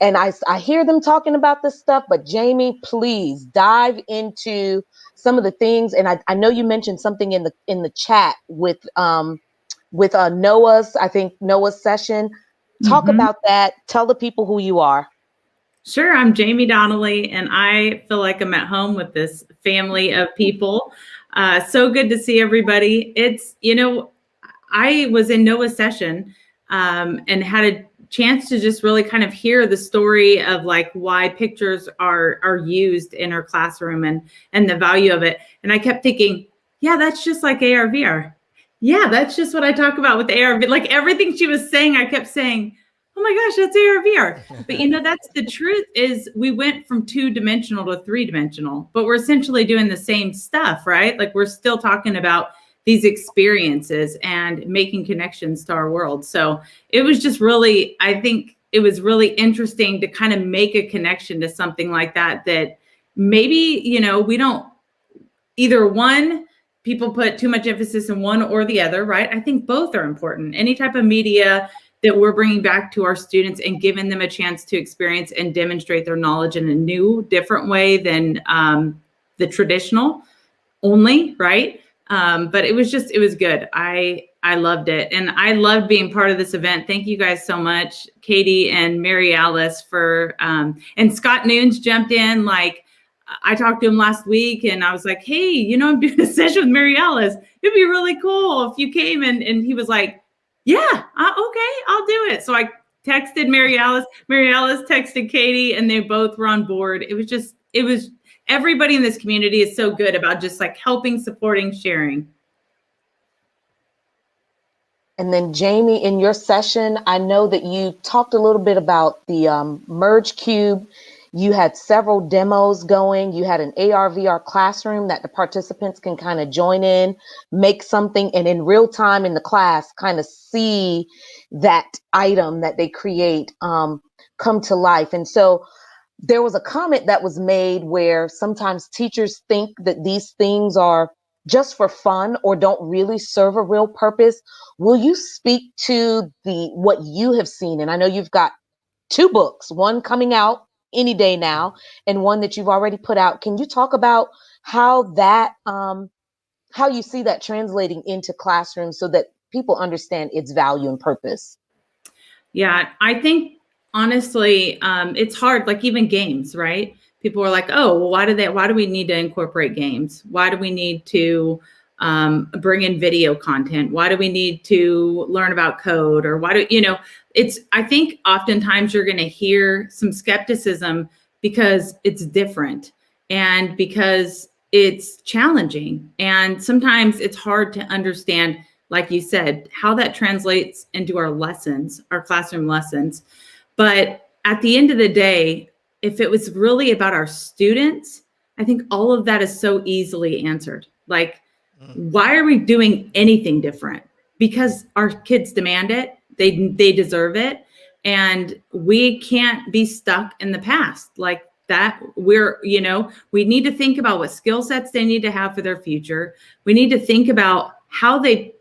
and I hear them talking about this stuff. But Jamie, please dive into some of the things, and I know you mentioned something in the chat with with I think Noah's session. Talk about that. Tell the people who you are. Sure. I'm Jamie Donnelly, and I feel like I'm at home with this family of people. So good to see everybody. It's, I was in Noah's session and had a chance to just really kind of hear the story of like why pictures are used in our classroom and the value of it. And I kept thinking, yeah, that's just like AR VR. Yeah, that's just what I talk about with AR. Like everything she was saying, I kept saying, oh my gosh, that's AR VR. But that's the truth is we went from 2-dimensional to 3-dimensional, but we're essentially doing the same stuff, right? Like we're still talking about these experiences and making connections to our world. So it was just really, I think it was really interesting to kind of make a connection to something like that maybe, we don't either one, people put too much emphasis in one or the other, right? I think both are important. Any type of media that we're bringing back to our students and giving them a chance to experience and demonstrate their knowledge in a new, different way than the traditional only, right? But it was good. I loved it. And I loved being part of this event. Thank you guys so much, Katie and Mary Alice and Scott Noons jumped in. Like I talked to him last week and I was like, hey, I'm doing a session with Mary Alice. It'd be really cool if you came. And he was like, yeah, okay, I'll do it. So I texted Mary Alice. Mary Alice texted Katie and they both were on board. It was everybody in this community is so good about just like helping, supporting, sharing. And then Jamie, in your session, I know that you talked a little bit about the Merge Cube. You had several demos going. You had an AR VR classroom that the participants can kind of join in, make something, and in real time in the class kind of see that item that they create come to life. And so there was a comment that was made where sometimes teachers think that these things are just for fun or don't really serve a real purpose. Will you speak to what you have seen? And I know you've got 2 books, one coming out any day now and one that you've already put out. Can you talk about how you see that translating into classrooms so that people understand its value and purpose? Yeah, I think honestly, it's hard, like even games, right? People are like, oh, well, why do we need to incorporate games? Why do we need to bring in video content? Why do we need to learn about code? Or I think oftentimes you're going to hear some skepticism because it's different and because it's challenging. And sometimes it's hard to understand, like you said, how that translates into our lessons, our classroom lessons. But at the end of the day, if it was really about our students, I think all of that is so easily answered. Like, why are we doing anything different? Because our kids demand it. They deserve it. And we can't be stuck in the past like that. We need to think about what skill sets they need to have for their future. We need to think about how they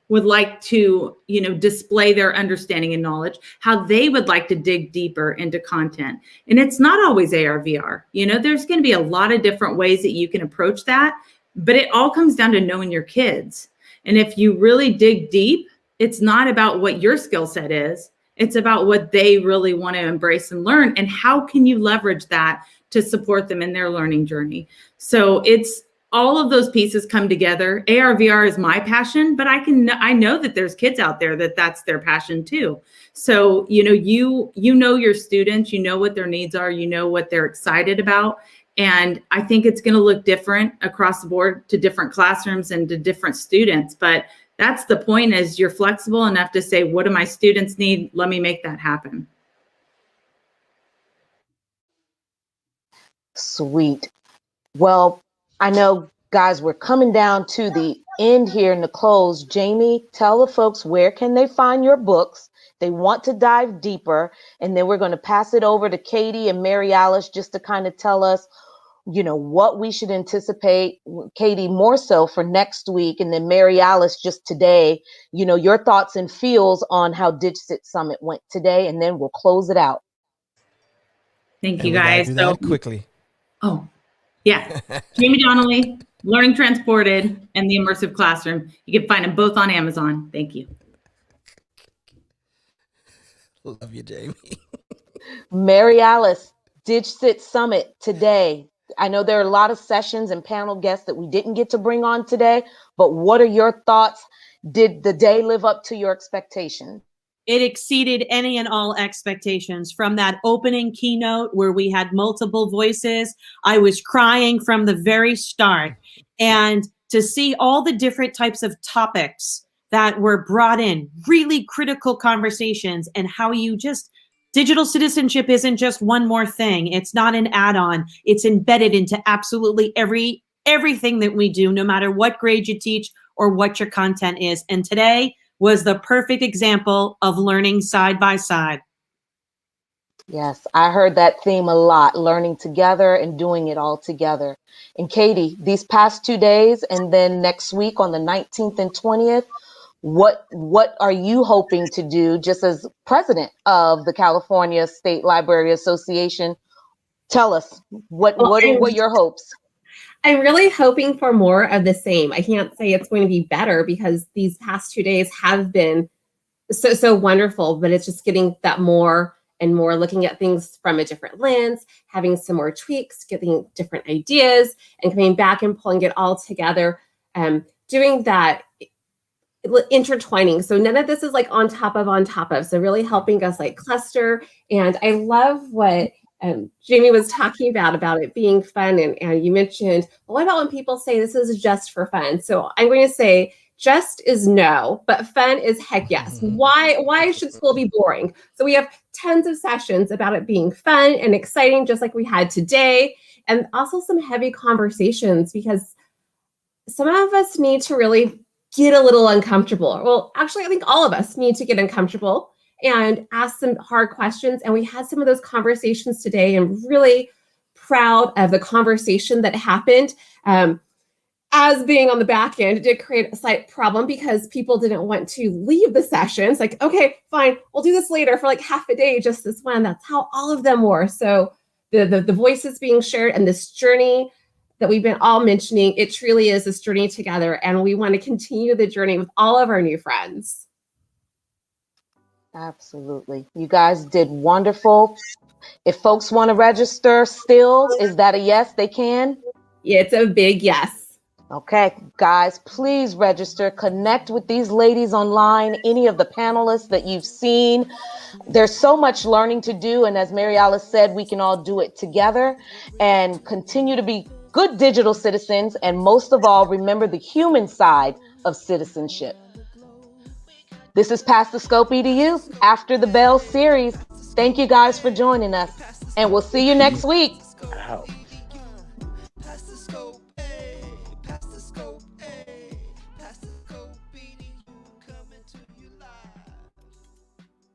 would like to, display their understanding and knowledge, how they would like to dig deeper into content. And it's not always AR, VR. There's going to be a lot of different ways that you can approach that, but it all comes down to knowing your kids. And if you really dig deep, it's not about what your skill set is. It's about what they really want to embrace and learn. And how can you leverage that to support them in their learning journey? So it's all of those pieces come together. AR, VR is my passion, but I know that there's kids out there that's their passion too. So, you know your students, you know what their needs are, you know what they're excited about. And I think it's going to look different across the board to different classrooms and to different students. But that's the point, is you're flexible enough to say, what do my students need? Let me make that happen. Sweet. Well, I know, guys, we're coming down to the end here in the close. Jamie, tell the folks where can they find your books. They want to dive deeper, and then we're going to pass it over to Katie and Mary Alice just to kind of tell us, what we should anticipate. Katie, more so for next week, and then Mary Alice just today, your thoughts and feels on how Digit Summit went today, and then we'll close it out. Thank you, guys. Do that quickly. Oh, yeah. Jamie Donnelly, Learning Transported and The Immersive Classroom. You can find them both on Amazon. Thank you. Love you, Jamie. Mary Alice, DigCit Summit today. I know there are a lot of sessions and panel guests that we didn't get to bring on today, but what are your thoughts? Did the day live up to your expectations? It exceeded any and all expectations. From that opening keynote where we had multiple voices, I was crying from the very start. And to see all the different types of topics that were brought in, really critical conversations, and how you just, digital citizenship isn't just one more thing. It's not an add-on. It's embedded into absolutely everything that we do, no matter what grade you teach or what your content is. And today was the perfect example of learning side by side. Yes, I heard that theme a lot, learning together and doing it all together. And Katie, these past 2 days and then next week on the 19th and 20th, what are you hoping to do just as president of the California State Library Association? Tell us, what are your hopes? I'm really hoping for more of the same. I can't say it's going to be better because these past 2 days have been so wonderful, but it's just getting that more and more, looking at things from a different lens, having some more tweaks, getting different ideas, and coming back and pulling it all together, doing that intertwining. So none of this is like on top of. So really helping us like cluster. And I love what Jamie was talking about it being fun. And you mentioned, well, what about when people say this is just for fun? So I'm going to say just is no, but fun is heck yes. Why should school be boring? So we have tons of sessions about it being fun and exciting, just like we had today, and also some heavy conversations because some of us need to really get a little uncomfortable. Well, actually, I think all of us need to get uncomfortable and ask some hard questions. And we had some of those conversations today, and really proud of the conversation that happened. As being on the back end, it did create a slight problem because people didn't want to leave the sessions. Like, okay, fine, we'll do this later for like half a day, just this one. That's how all of them were. So the voices being shared and this journey that we've been all mentioning, it truly is this journey together. And we want to continue the journey with all of our new friends. Absolutely. You guys did wonderful. If folks want to register still, is that a yes, they can? Yeah, it's a big yes. Okay, guys, please register. Connect with these ladies online, any of the panelists that you've seen. There's so much learning to do. And as Mary Alice said, we can all do it together and continue to be good digital citizens. And most of all, remember the human side of citizenship. This is Past the Scope EDU After the Bell series. Thank you guys for joining us. And we'll see you next week. Ow. Past the scope.